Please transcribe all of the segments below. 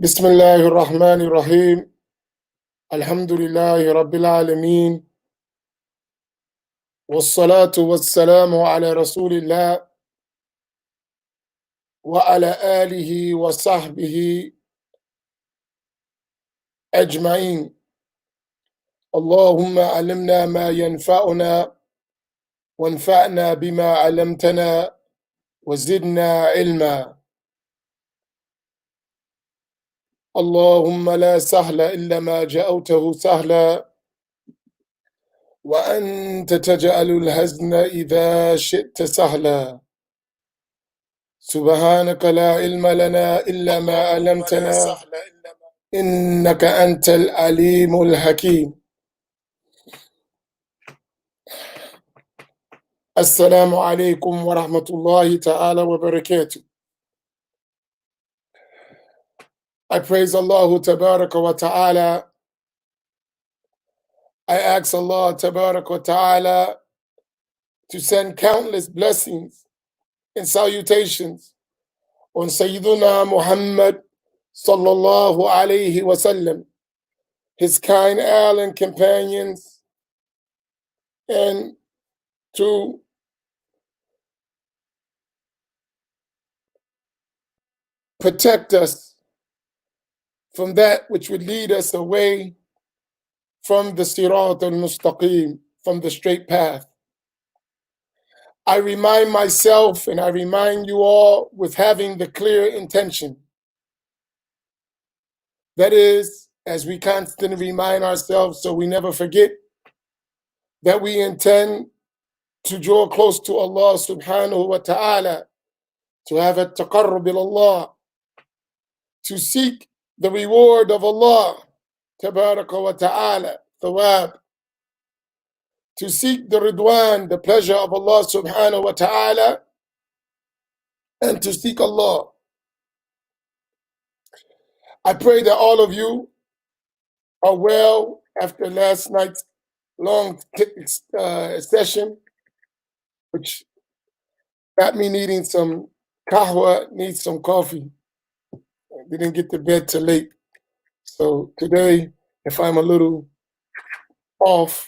بسم الله الرحمن الرحيم الحمد لله رب العالمين والصلاة والسلام على رسول الله وعلى آله وصحبه أجمعين. اللهم علمنا ما ينفعنا وانفعنا بما علمتنا وزدنا علما. اللهم لا سهل إلا ما جعلته سهلا وأنت تجعل الحزن إذا شئت سهلا. سبحانك لا علم لنا إلا ما علمتنا إنك أنت العليم الحكيم. السلام عليكم ورحمة الله ta'ala wa barakatuh. I praise Allah tabaraka wa ta'ala. I ask Allah tabaraka wa ta'ala to send countless blessings and salutations on Sayyiduna Muhammad sallallahu alayhi wa sallam, his kind al and companions, and to protect us from that which would lead us away from the sirat al-mustaqim, from the straight path. I remind myself and I remind you all with having the clear intention. That is, as we constantly remind ourselves so we never forget, that we intend to draw close to Allah subhanahu wa ta'ala, to have a taqarrub ila Allah, to seek the reward of Allah tabaraka wa ta'ala, thawab, to seek the ridwan, the pleasure of Allah subhanahu wa ta'ala, and to seek Allah. I pray that all of you are well after last night's long session, which got me needing some kahwa, need some coffee. I didn't get to bed till late. So today, if I'm a little off,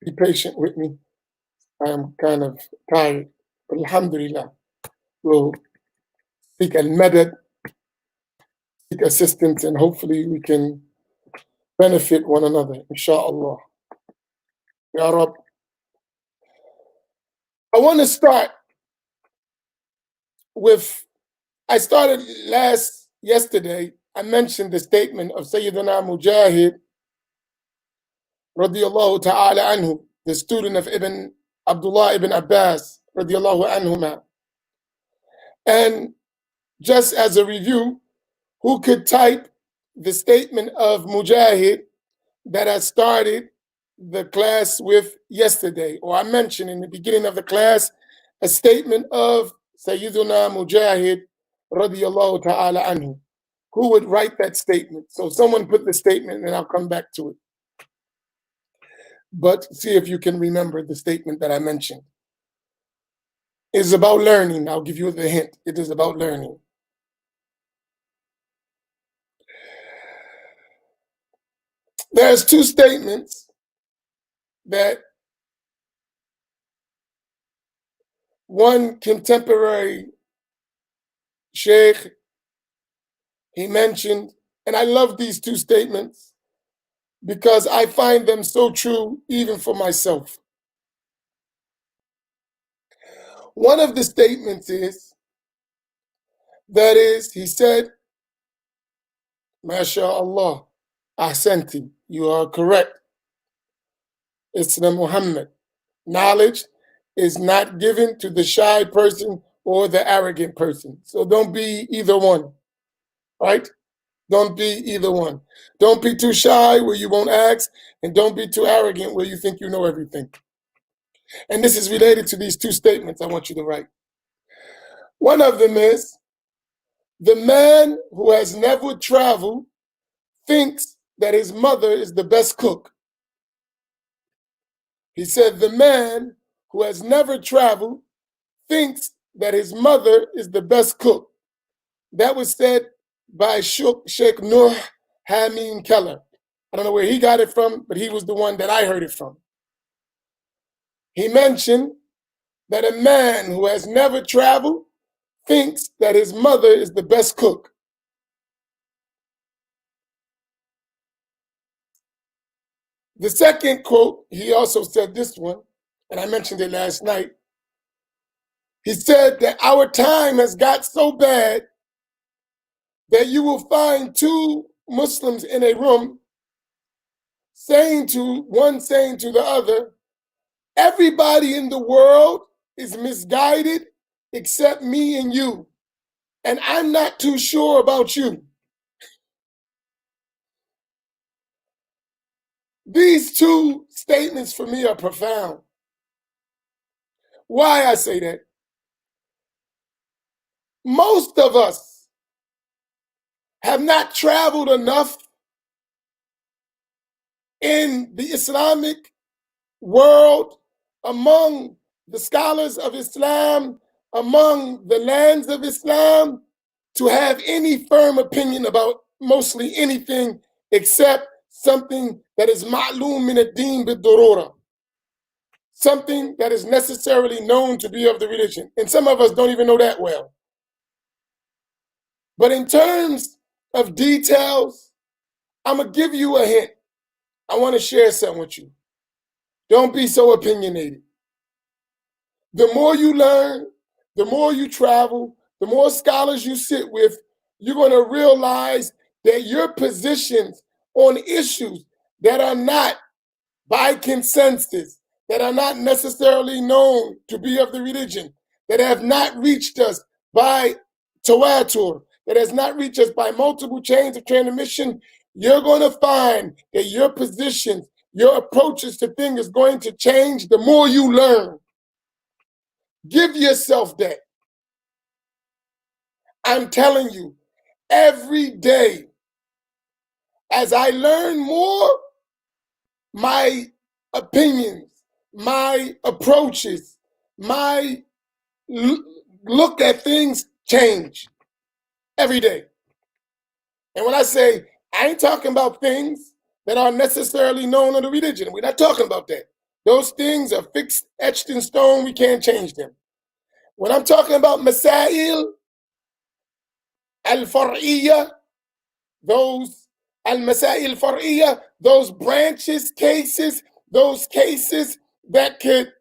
be patient with me. I'm kind of tired. But alhamdulillah, we'll seek al-madad, seek assistance, and hopefully we can benefit one another, inshallah. Ya Rab. I want to start with, I started yesterday, I mentioned the statement of Sayyidina Mujahid, radiyallahu ta'ala anhu, the student of Abdullah ibn Abbas, radiyallahu anhuma. And just as a review, who could type the statement of Mujahid that I started the class with yesterday, or I mentioned in the beginning of the class, a statement of Sayyiduna Mujahid radiyallahu ta'ala anhu. Who would write that statement? So someone put the statement and I'll come back to it. But see if you can remember the statement that I mentioned. It's about learning. I'll give you the hint. It is about learning. There's two statements that one contemporary sheikh, he mentioned, and I love these two statements because I find them so true even for myself. One of the statements is, that is, he said, MashaAllah, ahsanti, you are correct. It's the Muhammad. Knowledge is not given to the shy person or the arrogant person. So don't be either one, right? Don't be either one. Don't be too shy where you won't ask, and don't be too arrogant where you think you know everything. And this is related to these two statements I want you to write. One of them is, the man who has never traveled thinks that his mother is the best cook. He said, the man who has never traveled thinks that his mother is the best cook. That was said by Sheikh Nur Hameen Keller. I don't know where he got it from, but he was the one that I heard it from. He mentioned that a man who has never traveled thinks that his mother is the best cook. The second quote, he also said this one, and I mentioned it last night. He said that our time has got so bad that you will find two Muslims in a room saying to the other, everybody in the world is misguided except me and you. And I'm not too sure about you. These two statements for me are profound. Why I say that? Most of us have not traveled enough in the Islamic world, among the scholars of Islam, among the lands of Islam, to have any firm opinion about mostly anything except something that is ma'loom min ad-din bid-durura, something that is necessarily known to be of the religion. And some of us don't even know that well. But in terms of details, I'm going to give you a hint. I want to share something with you. Don't be so opinionated. The more you learn, the more you travel, the more scholars you sit with, you're going to realize that your positions on issues that are not by consensus, that are not necessarily known to be of the religion, that have not reached us by tawatur, that has not reached us by multiple chains of transmission, you're going to find that your positions, your approaches to things is going to change the more you learn. Give yourself that. I'm telling you, every day, as I learn more, my opinions, my approaches, my look at things change every day. And when I say, I ain't talking about things that are necessarily known in the religion. We're not talking about that. Those things are fixed, etched in stone. We can't change them. When I'm talking about masail al-far'iyya, those al-masail al-far'iyya, those branches, cases, those cases that could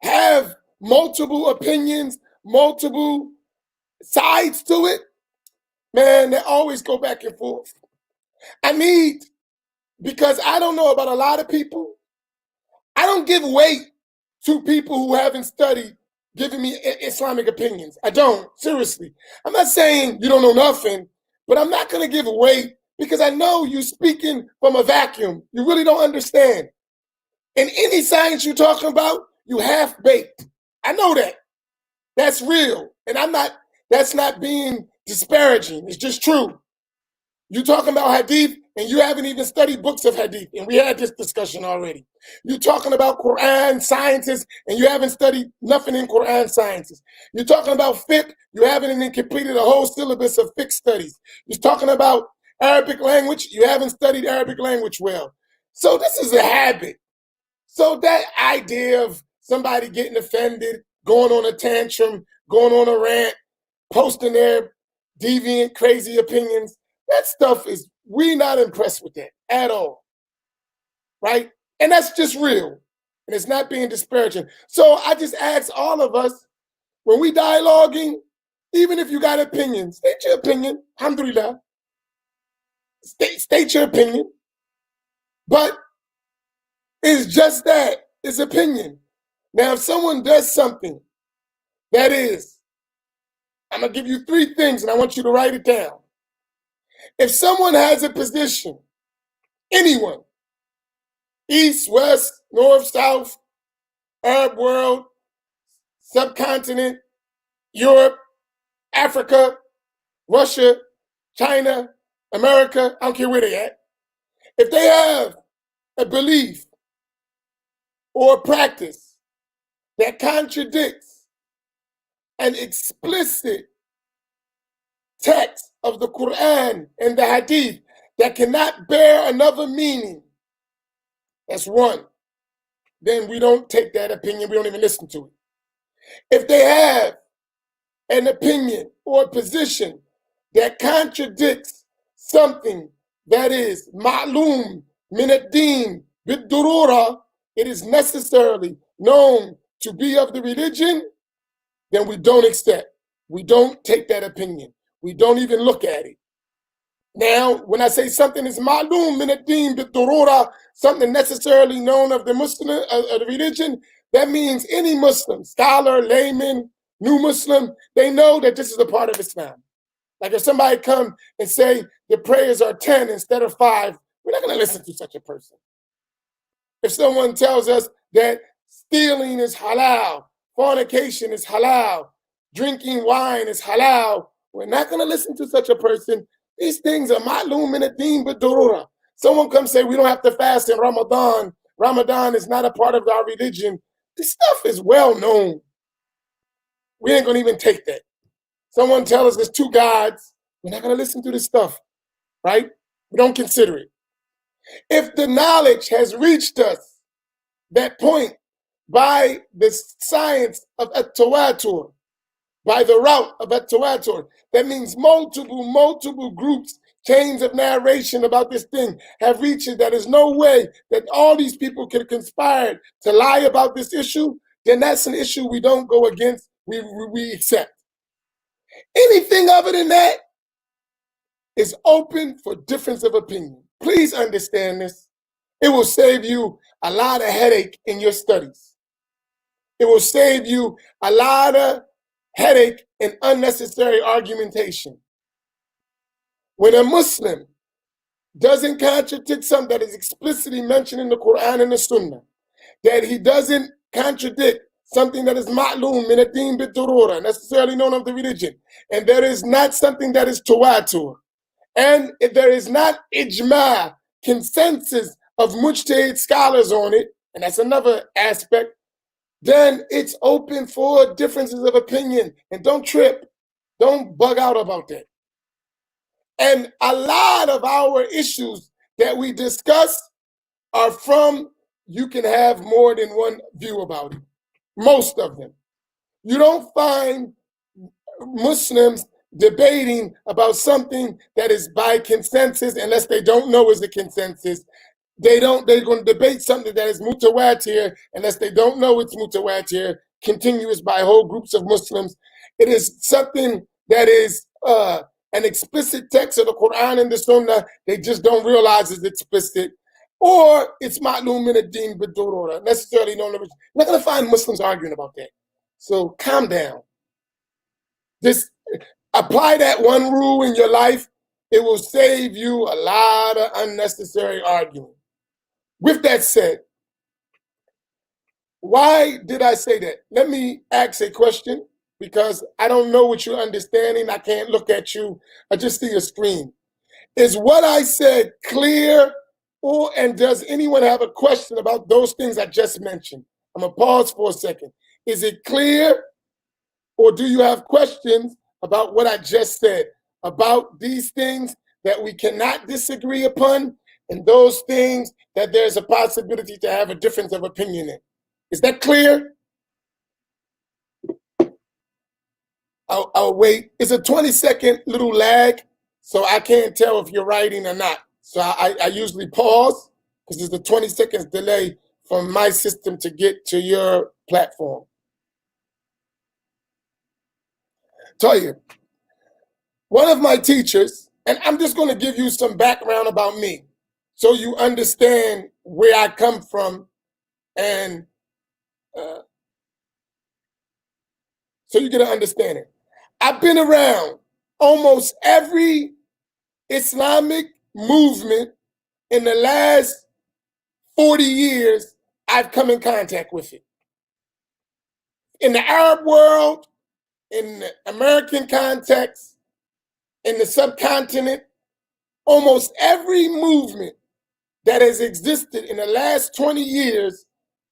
have multiple opinions, multiple sides to it, man, they always go back and forth. I need, because I don't know about a lot of people, I don't give weight to people who haven't studied giving me Islamic opinions. I don't, seriously. I'm not saying you don't know nothing, but I'm not going to give weight because I know you're speaking from a vacuum. You really don't understand. In any science you're talking about, you half-baked. I know that. That's real. And that's not being disparaging. It's just true. You're talking about hadith and you haven't even studied books of hadith. And we had this discussion already. You're talking about Quran sciences and you haven't studied nothing in Quran sciences. You're talking about fiqh, you haven't even completed a whole syllabus of fiqh studies. You're talking about Arabic language, you haven't studied Arabic language well. So this is a habit. So that idea of somebody getting offended, going on a tantrum, going on a rant, posting their deviant, crazy opinions, that stuff is, we not impressed with that at all, right? And that's just real. And it's not being disparaging. So I just ask all of us, when we dialoguing, even if you got opinions, state your opinion, alhamdulillah. State your opinion. But it's just that, it's opinion. Now, if someone does something that is, I'm going to give you 3 things and I want you to write it down. If someone has a position, anyone, East, West, North, South, Arab world, subcontinent, Europe, Africa, Russia, China, America, I don't care where they at. If they have a belief or a practice that contradicts an explicit text of the Quran and the Hadith that cannot bear another meaning, that's one, then we don't take that opinion, we don't even listen to it. If they have an opinion or a position that contradicts something that is ma'lum min ad-din bid-durura, it is necessarily known to be of the religion, then we don't accept. We don't take that opinion. We don't even look at it. Now, when I say something is ma'lum min ad-din bid-durura, something necessarily known of the Muslim, of the religion, that means any Muslim, scholar, layman, new Muslim, they know that this is a part of Islam. Like if somebody come and say the prayers are 10 instead of 5, we're not going to listen to such a person. If someone tells us that stealing is halal, fornication is halal, drinking wine is halal, we're not going to listen to such a person. These things are ma'lum min ad-din bid-durura. Someone comes say we don't have to fast in Ramadan. Ramadan is not a part of our religion. This stuff is well known. We ain't going to even take that. Someone tell us there's two gods. We're not going to listen to this stuff, right? We don't consider it. If the knowledge has reached us, that point, by the science of at-tawatur, by the route of at-tawatur, that means multiple groups, chains of narration about this thing have reached it. There is no way that all these people could conspire to lie about this issue, then that's an issue we don't go against, we accept. Anything other than that is open for difference of opinion. Please understand this. It will save you a lot of headache in your studies. It will save you a lot of headache and unnecessary argumentation. When a Muslim doesn't contradict something that is explicitly mentioned in the Quran and the Sunnah, that he doesn't contradict something that is ma'lum min ad-din bid-durura, necessarily known of the religion, and there is not something that is tawatur, and if there is not ijma, consensus of mujtahid scholars on it, and that's another aspect, then it's open for differences of opinion. And don't trip, don't bug out about that. And a lot of our issues that we discuss are from, you can have more than one view about it. Most of them. You don't find Muslims debating about something that is by consensus unless they don't know is a consensus. They're going to debate something that is mutawatir unless they don't know it's mutawatir, continuous by whole groups of Muslims. It is something that is an explicit text of the Quran and the Sunnah. They just don't realize it's explicit. Or it's ma'lum min ad-din bid-durura, necessarily known. You're not going to find Muslims arguing about that. So calm down. Just apply that one rule in your life. It will save you a lot of unnecessary arguing. With that said, why did I say that? Let me ask a question, because I don't know what you're understanding. I can't look at you. I just see a screen. Is what I said clear? And does anyone have a question about those things I just mentioned? I'm going to pause for a second. Is it clear? Or do you have questions about what I just said, about these things that we cannot disagree upon, and those things that there's a possibility to have a difference of opinion in? Is that clear? I'll wait. It's a 20-second little lag, so I can't tell if you're writing or not. So I usually pause because there's a 20 seconds delay from my system to get to your platform. Tell you, one of my teachers, and I'm just going to give you some background about me so you understand where I come from, and so you get an understanding. I've been around almost every Islamic movement in the last 40 years. I've come in contact with it. In the Arab world, in the American context, in the subcontinent, almost every movement that has existed in the last 20 years,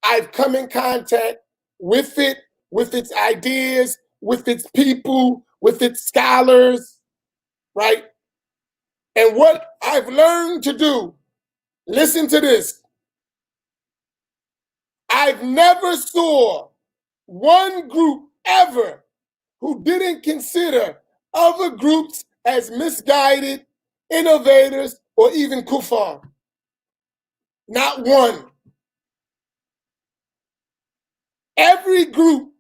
I've come in contact with it, with its ideas, with its people, with its scholars, right? And what I've learned to do, listen to this, I've never saw one group ever who didn't consider other groups as misguided, innovators, or even kuffar. Not one. Every group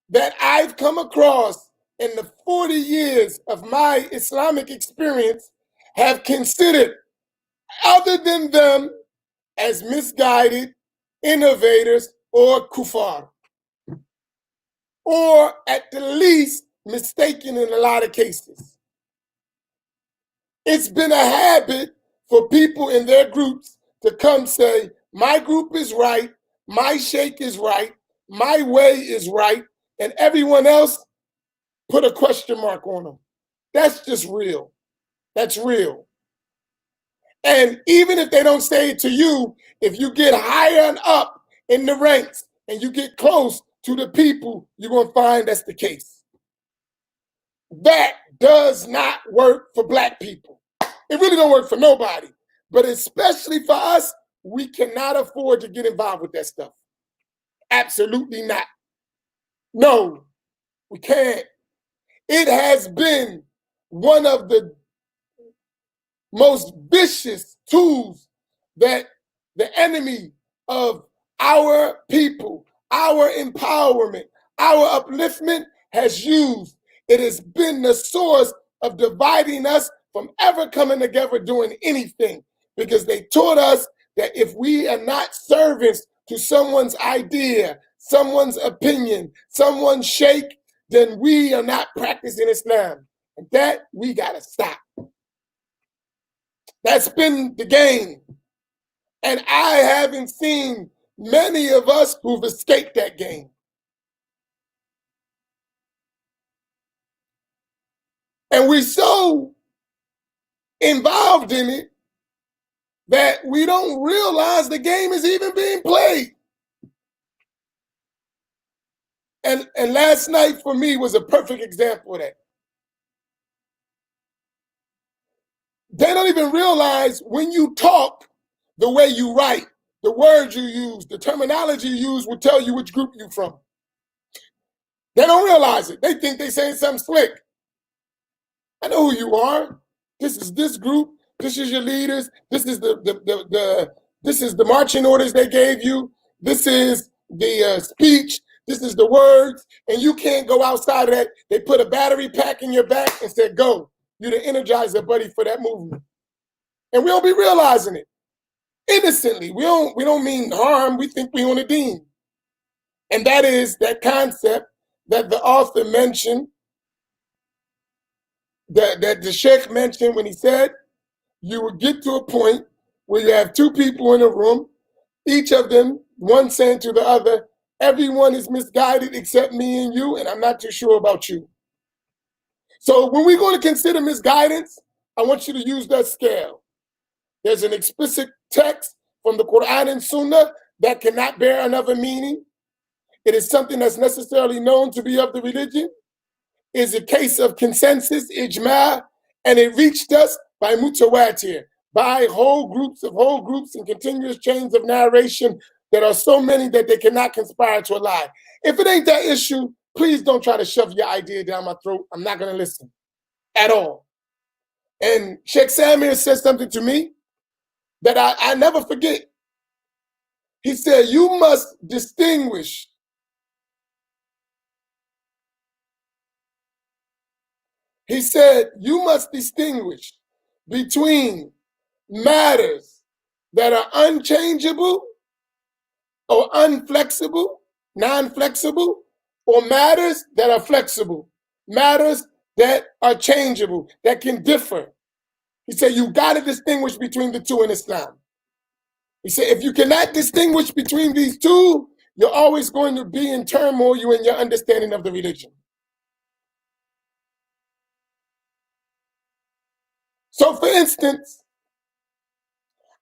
that I've come across in the 40 years of my Islamic experience have considered other than them as misguided, innovators, or kuffar, or at the least mistaken in a lot of cases. It's been a habit for people in their groups to come say, my group is right, my sheikh is right, my way is right, and everyone else put a question mark on them. That's just real. That's real. And even if they don't say it to you, if you get higher and up in the ranks and you get close to the people, you're going to find that's the case. That does not work for black people. It really don't work for nobody. But especially for us, we cannot afford to get involved with that stuff. Absolutely not. No, we can't. It has been one of the most vicious tools that the enemy of our people, our empowerment, our upliftment has used. It has been the source of dividing us from ever coming together doing anything, because they taught us that if we are not servants to someone's idea, someone's opinion, someone's sheikh, then we are not practicing Islam. And that we got to stop. That's been the game. And I haven't seen many of us who've escaped that game. And we're so involved in it that we don't realize the game is even being played. And last night for me was a perfect example of that. They don't even realize when you talk, the way you write, the words you use, the terminology you use will tell you which group you're from. They don't realize it. They think they're saying something slick. I know who you are. This is this group. This is your leaders. This is this is the marching orders they gave you. This is the speech. This is the words. And you can't go outside of that. They put a battery pack in your back and said, go. You're the energizer buddy for that movement. And we don't be realizing it. Innocently. We don't mean harm. We think we on a deen. And that is that concept that the author mentioned, that the sheikh mentioned when he said, you would get to a point where you have two people in a room, each of them, one saying to the other, everyone is misguided except me and you, and I'm not too sure about you. So when we're going to consider misguidance, I want you to use that scale. There's an explicit text from the Quran and Sunnah that cannot bear another meaning. It is something that's necessarily known to be of the religion. Is a case of consensus, ijma, and it reached us by mutawatir, by whole groups and continuous chains of narration that are so many that they cannot conspire to a lie. If it ain't that issue, please don't try to shove your idea down my throat. I'm not going to listen at all. And Sheikh Samir said something to me that I never forget. He said, you must distinguish He said, you must distinguish between matters that are unchangeable or unflexible, non-flexible, or matters that are flexible, matters that are changeable, that can differ. He said, you got to distinguish between the two in Islam. He said, if you cannot distinguish between these two, you're always going to be in turmoil in your understanding of the religion. So for instance,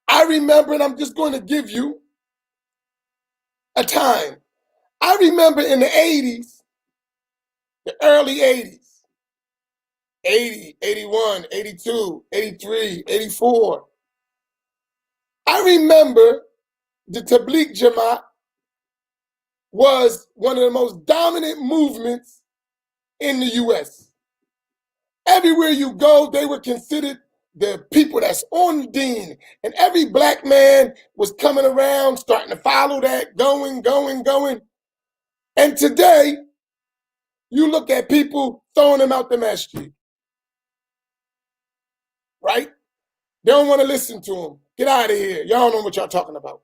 I remember, and I'm just going to give you a time. I remember in the 80s, the early 80s, 80, 81, 82, 83, 84. I remember the Tabligh Jamaat was one of the most dominant movements in the US. Everywhere you go, they were considered the people that's on deen. And every black man was coming around, starting to follow that, going. And today, you look at people throwing them out the masjid, right? They don't want to listen to them. Get out of here. Y'all know what y'all talking about.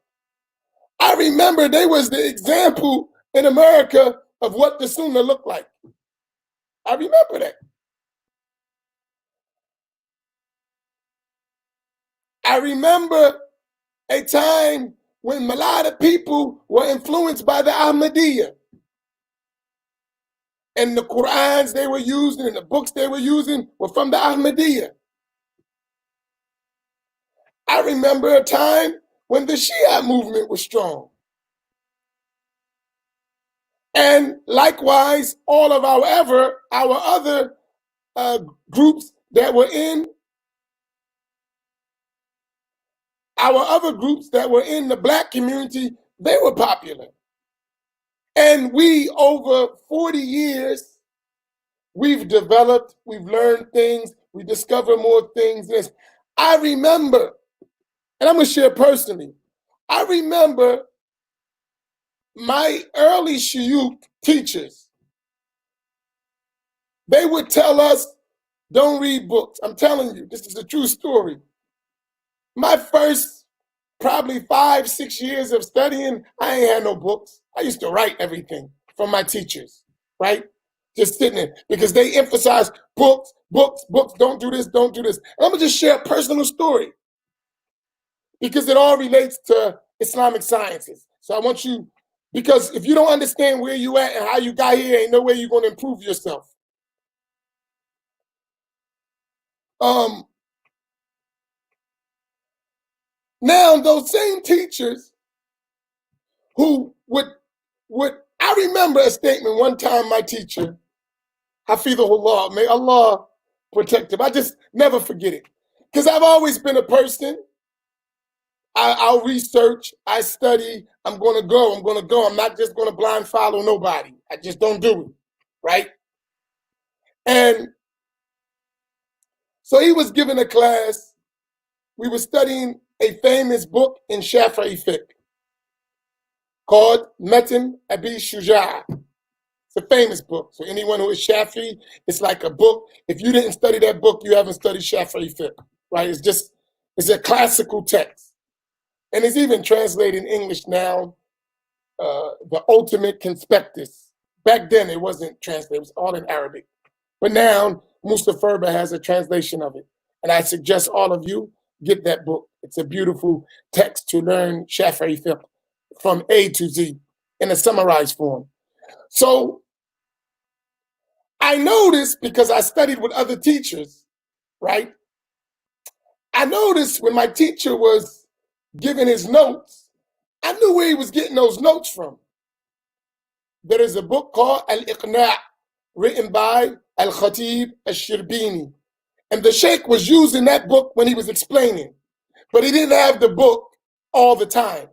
I remember they was the example in America of what the Sunnah looked like. I remember that. I remember a time when a lot of people were influenced by the Ahmadiyya. And the Qur'ans they were using and the books they were using were from the Ahmadiyya. I remember a time when the Shia movement was strong. And likewise, all of our other groups that were in the black community, they were popular. And we, over 40 years, we've developed, we've learned things, we discover more things. I remember, and I'm gonna share personally, I remember my early shuyukh teachers, they would tell us, don't read books. I'm telling you, this is a true story. My first probably 5, 6 years of studying, I ain't had no books. I used to write everything from my teachers, right? Just sitting there, because they emphasize books, don't do this, don't do this. And I'm gonna just share a personal story because it all relates to Islamic sciences. So I want you, because if you don't understand where you at and how you got here, ain't no way you're gonna improve yourself. Now those same teachers who would I remember a statement one time my teacher, Hafidhullah, may Allah protect him. I just never forget it. Because I've always been a person, I'll research, I study, I'm gonna go. I'm not just gonna blind follow nobody. I just don't do it, right? And so he was giving a class, we were studying a famous book in Shafi'i fiqh called Matan Abi Shuja'. It's a famous book. So anyone who is Shafi'i, it's like a book. If you didn't study that book, you haven't studied Shafi'i fiqh, right? It's a classical text. And it's even translated in English now, the ultimate conspectus. Back then it wasn't translated, it was all in Arabic. But now Musa Ferber has a translation of it. And I suggest all of you get that book. It's a beautiful text to learn Shafi'i fiqh from A to Z in a summarized form. So I noticed, because I studied with other teachers, right? I noticed when my teacher was giving his notes, I knew where he was getting those notes from. There is a book called Al-Iqna', written by Al-Khatib Al-Shirbini. And the Sheikh was using that book when he was explaining, but he didn't have the book all the time.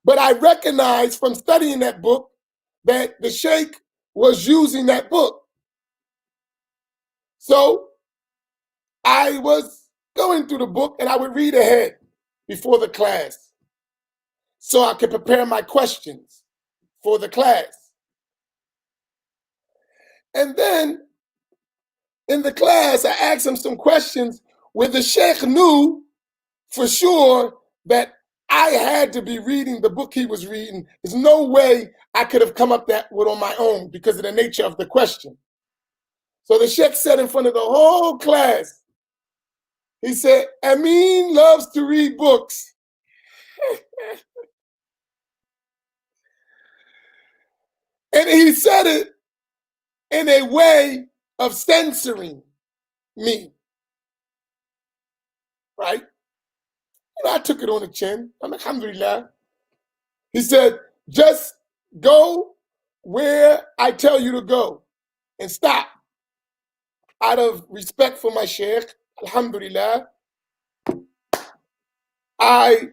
But I recognized from studying that book that the Sheikh was using that book. So I was going through the book and I would read ahead before the class so I could prepare my questions for the class. And then in the class, I asked him some questions where the Sheikh knew for sure that I had to be reading the book he was reading. There's no way I could have come up that with on my own because of the nature of the question. So the Sheikh said in front of the whole class, he said, Amin loves to read books. And he said it in a way of censoring me, right? I took it on the chin. I'm like, alhamdulillah. He said, just go where I tell you to go. and stop. Out of respect for my sheikh, alhamdulillah, I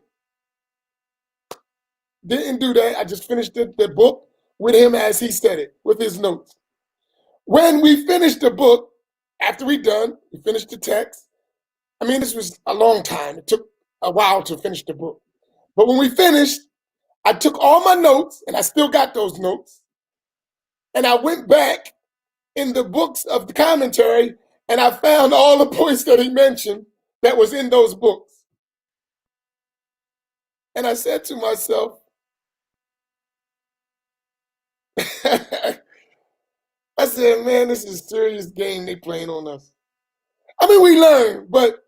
didn't do that. I just finished the book with him as he said it, with his notes. When we finished the book, after we finished the text. I mean, this was a long time. It took a while to finish the book. But when we finished, I took all my notes, and I still got those notes, and I went back in the books of the commentary, and I found all the points that he mentioned that was in those books. And I said to myself, I said, man, this is a serious game they playing on us. I mean, we learn, but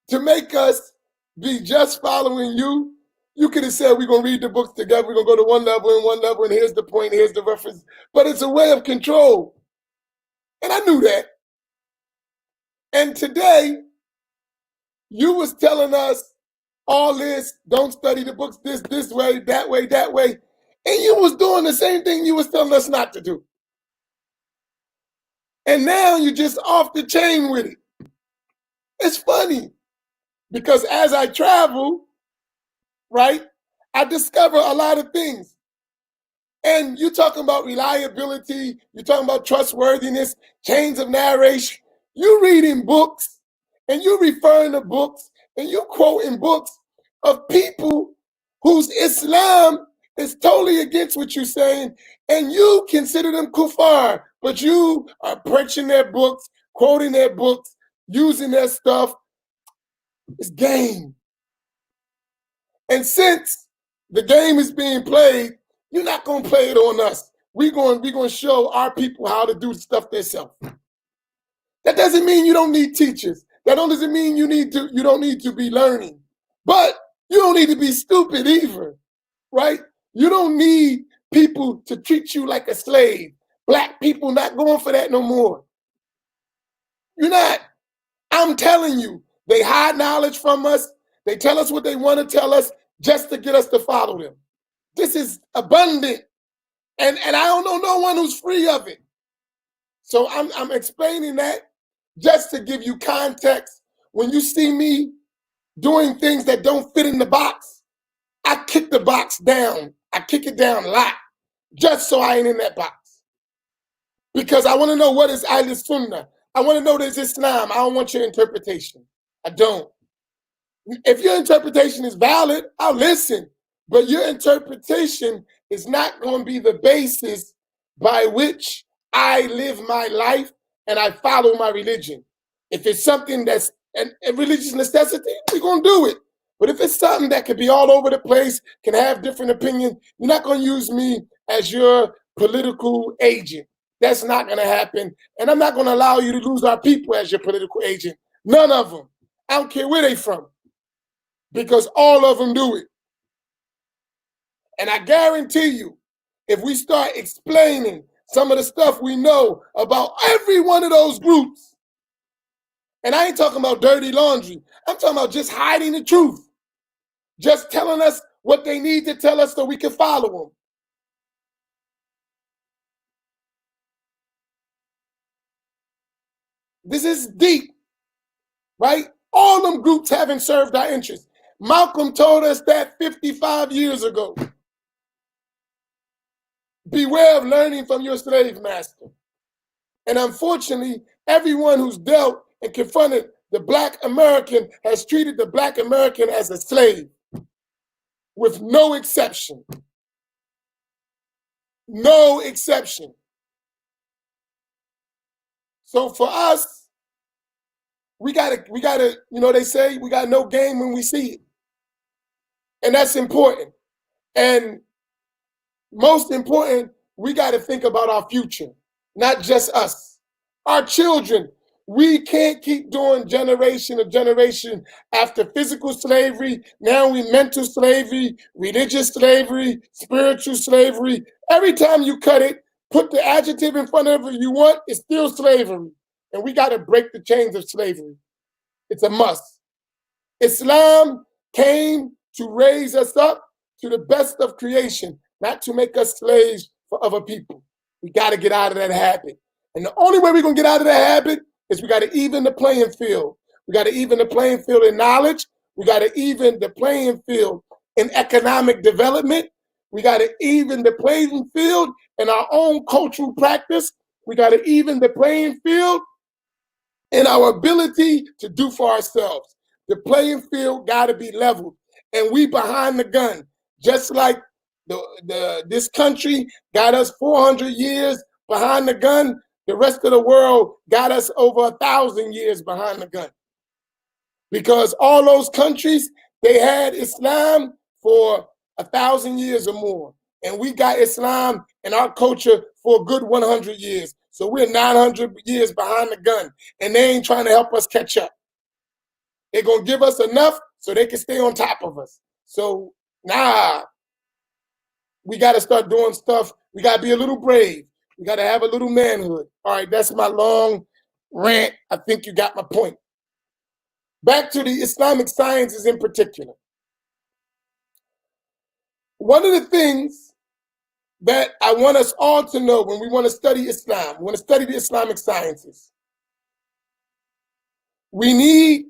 to make us be just following you, you could have said we're going to read the books together, we're going to go to one level, and here's the point, here's the reference. But it's a way of control. And I knew that. And today, you was telling us all this, don't study the books this way, that way, that way. And you was doing the same thing you was telling us not to do. And now you're just off the chain with it. It's funny because as I travel, right, I discover a lot of things. And you're talking about reliability, you're talking about trustworthiness, chains of narration. You're reading books and you're referring to books and you're quoting books of people whose Islam is totally against what you're saying, and you consider them kuffar, but you are preaching their books, quoting their books, using their stuff. It's game. And since the game is being played, you're not going to play it on us. We're going to show our people how to do stuff themselves. That doesn't mean you don't need teachers. That doesn't mean you don't need to be learning. But you don't need to be stupid either, right? You don't need people to treat you like a slave. Black people not going for that no more. You're not. I'm telling you, they hide knowledge from us. They tell us what they want to tell us just to get us to follow them. This is abundant. And I don't know no one who's free of it. So I'm explaining that just to give you context. When you see me doing things that don't fit in the box, I kick the box down. I kick it down a lot just so I ain't in that box. Because I want to know what is Ahl Sunnah. I want to know there's Islam. I don't want your interpretation. I don't. If your interpretation is valid, I'll listen. But your interpretation is not going to be the basis by which I live my life and I follow my religion. If it's something that's a religious necessity, we're going to do it. But if it's something that could be all over the place, can have different opinions, you're not going to use me as your political agent. That's not going to happen. And I'm not going to allow you to lose our people as your political agent. None of them. I don't care where they from. Because all of them do it. And I guarantee you, if we start explaining some of the stuff we know about every one of those groups, and I ain't talking about dirty laundry, I'm talking about just hiding the truth, just telling us what they need to tell us so we can follow them. This is deep, right? All them groups haven't served our interests. Malcolm told us that 55 years ago. Beware of learning from your slave master. And unfortunately, everyone who's dealt and confronted the Black American has treated the Black American as a slave, with no exception. No exception. So for us, we gotta, they say we got no game when we see it. And that's important. And most important, we got to think about our future, not just us. Our children, we can't keep doing generation of generation after physical slavery. Now we mental slavery, religious slavery, spiritual slavery. Every time you cut it, put the adjective in front of it you want, it's still slavery. And we got to break the chains of slavery. It's a must. Islam came to raise us up to the best of creation, not to make us slaves for other people. We got to get out of that habit. And the only way we're going to get out of that habit is we got to even the playing field. We got to even the playing field in knowledge. We got to even the playing field in economic development. We got to even the playing field in our own cultural practice. We got to even the playing field in our ability to do for ourselves. The playing field got to be leveled. And we behind the gun, just like this country got us 400 years behind the gun. The rest of the world got us over 1,000 years behind the gun. Because all those countries, they had Islam for 1,000 years or more. And we got Islam in our culture for a good 100 years. So we're 900 years behind the gun. And they ain't trying to help us catch up. They're going to give us enough so they can stay on top of us. So, we got to start doing stuff. We got to be a little brave. We got to have a little manhood. All right, that's my long rant. I think you got my point. Back to the Islamic sciences in particular. One of the things that I want us all to know when we want to study Islam, we want to study the Islamic sciences, we need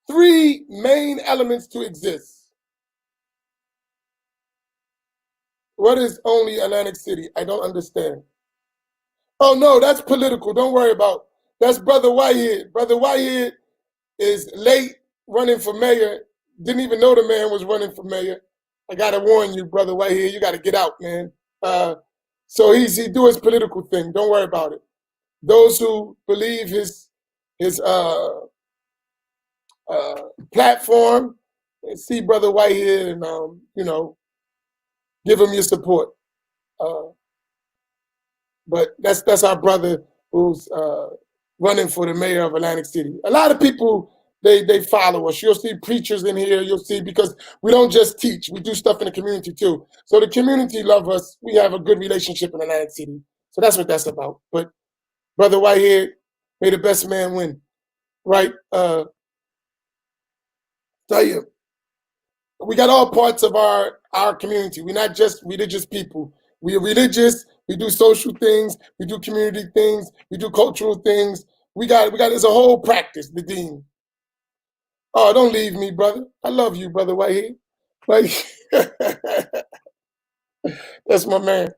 3 main elements to exist. What is only Atlantic City? I don't understand. Oh, no, that's political. Don't worry about it. That's Brother Whitehead. Brother Whitehead is late running for mayor. Didn't even know the man was running for mayor. I got to warn you, Brother Whitehead, you got to get out, man. So he do his political thing. Don't worry about it. Those who believe his platform, see Brother Whitehead and, give him your support. But that's our brother who's running for the mayor of Atlantic City. A lot of people, they follow us. You'll see preachers in here. You'll see, because we don't just teach. We do stuff in the community too. So the community love us. We have a good relationship in Atlantic City. So that's what that's about. But Brother Whitehead, may the best man win. Right? Tell you, we got all parts of our community. We're not just religious people. We are religious. We do social things. We do community things. We do cultural things. We got it's a whole practice, the deen. Oh, don't leave me, brother. I love you, Brother Whitehead. Like, that's my man.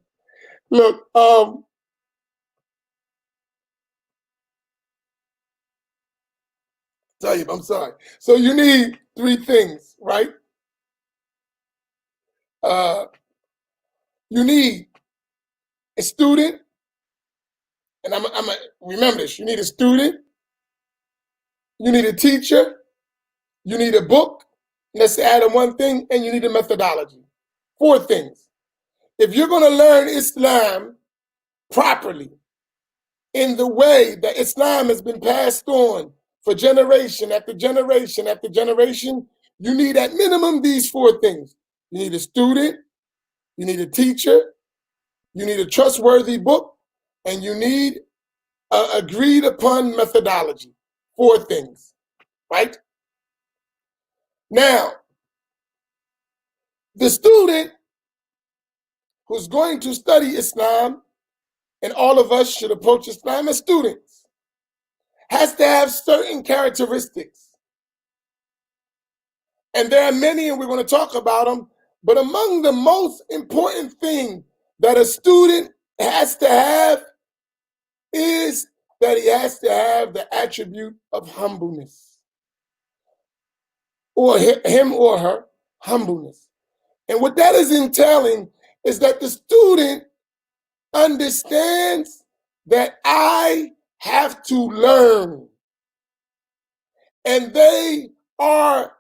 Look, tell you, I'm sorry. So you need 3 things, right? You need a student, and I'm remember this. You need a student. You need a teacher. You need a book. Let's add on 1 thing, and you need a methodology. 4 things. If you're going to learn Islam properly, in the way that Islam has been passed on for generation after generation after generation, you need at minimum these 4 things. You need a student, you need a teacher, you need a trustworthy book, and you need an agreed upon methodology. 4 things, right? Now, the student who's going to study Islam, and all of us should approach Islam as students, has to have certain characteristics. And there are many, and we're going to talk about them, but among the most important thing that a student has to have is that he has to have the attribute of humbleness, or him or her humbleness. And what that is entailing is that the student understands that I have to learn, and they are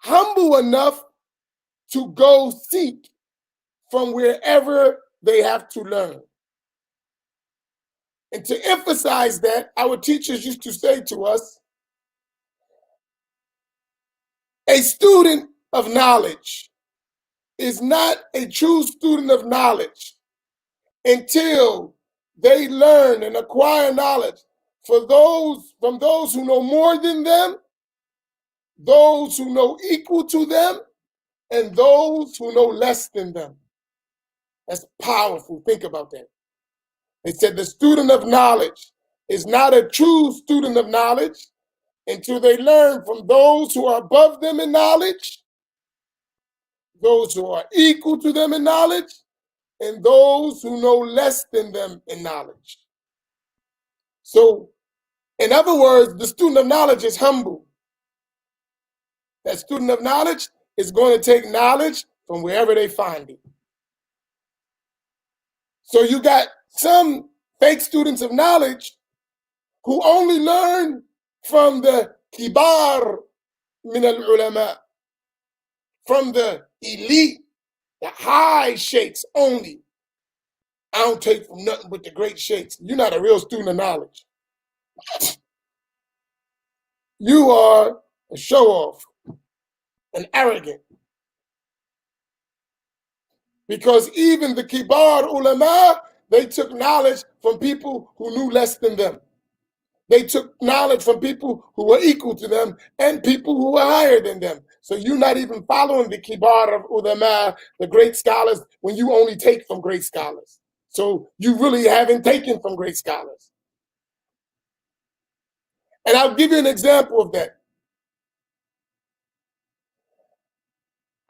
humble enough to go seek from wherever they have to learn. And to emphasize that, our teachers used to say to us, a student of knowledge is not a true student of knowledge until they learn and acquire knowledge from those who know more than them, those who know equal to them, and those who know less than them. That's powerful. Think about that. They said the student of knowledge is not a true student of knowledge until they learn from those who are above them in knowledge, those who are equal to them in knowledge, and those who know less than them in knowledge. So, in other words, the student of knowledge is humble. That student of knowledge is going to take knowledge from wherever they find it. So you got some fake students of knowledge who only learn from the kibar min al-ulama, from the elite, the high sheikhs only. I don't take from nothing but the great sheikhs. You're not a real student of knowledge. You are a show-off, an arrogant. Because even the kibar ulama, they took knowledge from people who knew less than them. They took knowledge from people who were equal to them and people who were higher than them. So you're not even following the kibar of ulama, the great scholars, when you only take from great scholars. So you really haven't taken from great scholars. And I'll give you an example of that.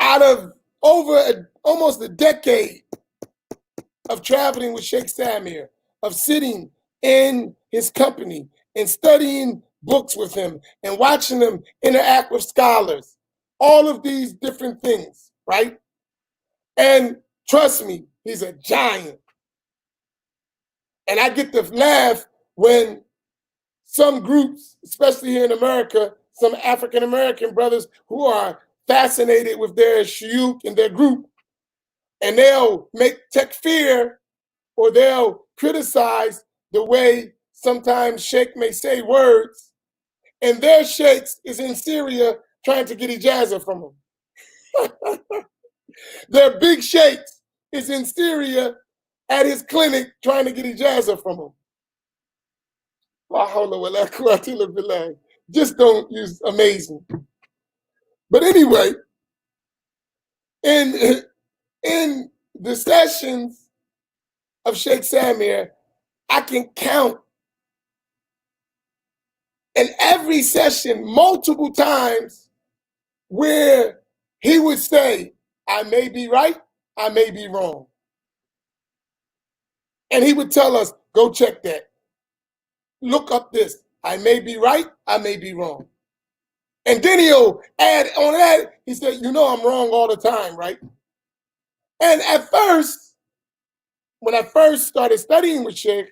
Out of almost a decade of traveling with Sheikh Samir, of sitting in his company and studying books with him and watching him interact with scholars, all of these different things, right? And trust me, he's a giant. And I get to laugh when some groups, especially here in America, some African-American brothers who are fascinated with their shuyukh and their group, and they'll make takfir or they'll criticize the way sometimes sheikh may say words, and their sheikhs is in Syria trying to get ijazah from them. Their big sheikhs is in Syria at his clinic trying to get ijazah from him. Just don't use amazing. But anyway, in the sessions of Sheikh Samir, I can count in every session multiple times where he would say, I may be right, I may be wrong. And he would tell us, go check that. Look up this. I may be right, I may be wrong. And then he'll add on that, he said, you know I'm wrong all the time, right? And at first, when I first started studying with Sheikh,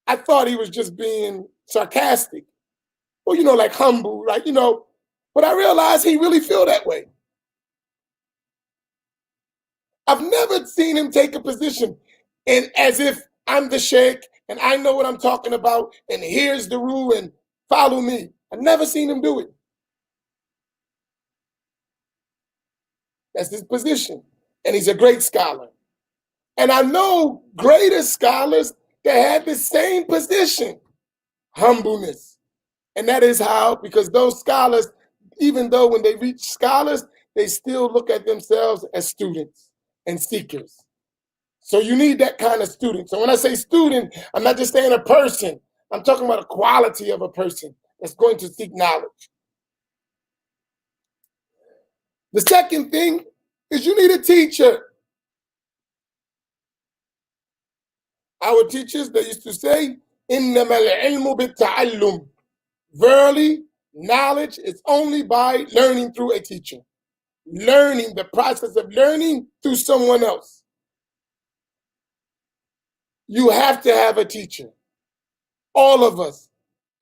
I thought he was just being sarcastic. Or, you know, like humble, like, you know, but I realized he really feel that way. I've never seen him take a position and as if I'm the sheikh and I know what I'm talking about and here's the rule and follow me. I've never seen him do it. That's his position. And he's a great scholar. And I know greater scholars that had the same position, humbleness. And that is how, because those scholars, even though when they reach scholars, they still look at themselves as students and seekers. So you need that kind of student. So when I say student, I'm not just saying a person. I'm talking about a quality of a person that's going to seek knowledge. The second thing is you need a teacher. Our teachers, they used to say, إِنَّمَا الْعِلْمُ بِالتَّعَلُّمِ. Verily, knowledge is only by learning through a teacher. Learning, the process of learning through someone else. You have to have a teacher. All of us.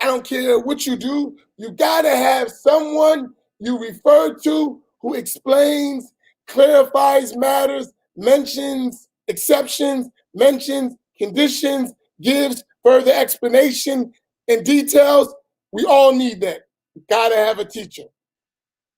I don't care what you do. You got to have someone you refer to who explains, clarifies matters, mentions exceptions, mentions conditions, gives further explanation and details. We all need that. You got to have a teacher.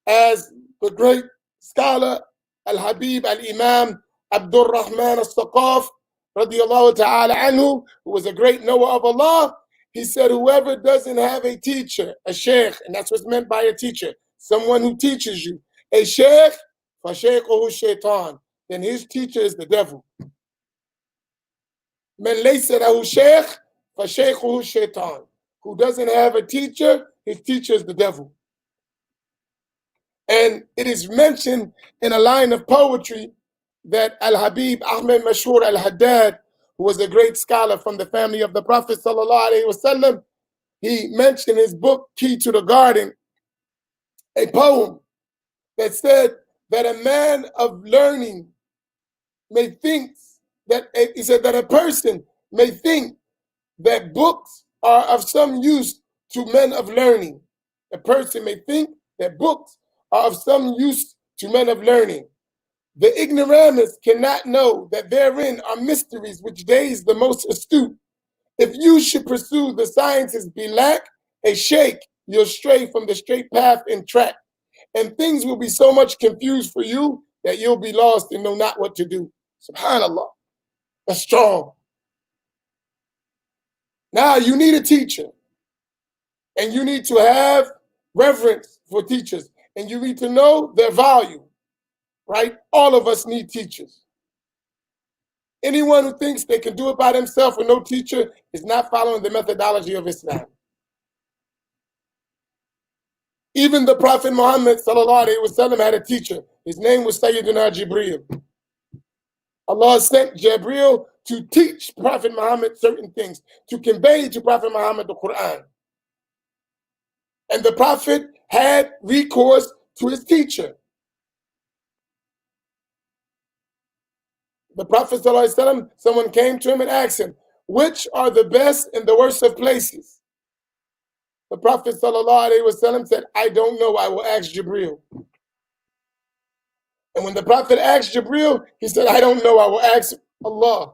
As the great scholar Al-Habib Al-Imam Abdul Rahman Al-Saqaf, radiyallahu ta'ala anhu, who was a great knower of Allah, he said, whoever doesn't have a teacher, a sheikh, and that's what's meant by a teacher, someone who teaches you, a sheikh, فَشَيْخُهُ shaitan, then his teacher is the devil. من ليس له شيخ فشيخه الشيطان. Who doesn't have a teacher, his teacher is the devil. And it is mentioned in a line of poetry that Al-Habib Ahmed Mashur Al-Haddad, who was a great scholar from the family of the Prophet sallallahu alaihi wasallam, he mentioned in his book Key to the Garden a poem that said that a man of learning may think that, he said that a person may think that books are of some use to men of learning. A person may think that books are of some use to men of learning. The ignoramus cannot know that therein are mysteries which daze the most astute. If you should pursue the sciences be lack a shake, you'll stray from the straight path and track. And things will be so much confused for you that you'll be lost and know not what to do. SubhanAllah. That's strong. Now you need a teacher. And you need to have reverence for teachers. And you need to know their value. Right? All of us need teachers. Anyone who thinks they can do it by themselves with no teacher is not following the methodology of Islam. Even the Prophet Muhammad sallallahu alaihi wasallam had a teacher. His name was Sayyidina Jibreel. Allah sent Jibreel to teach Prophet Muhammad certain things, to convey to Prophet Muhammad the Quran. And the Prophet had recourse to his teacher. The Prophet sallallahu alaihi wasallam, someone came to him and asked him, which are the best and the worst of places? The Prophet sallallahu alaihi wasallam said, I don't know, I will ask Jibreel. And when the Prophet asked Jibreel, he said, I don't know, I will ask Allah.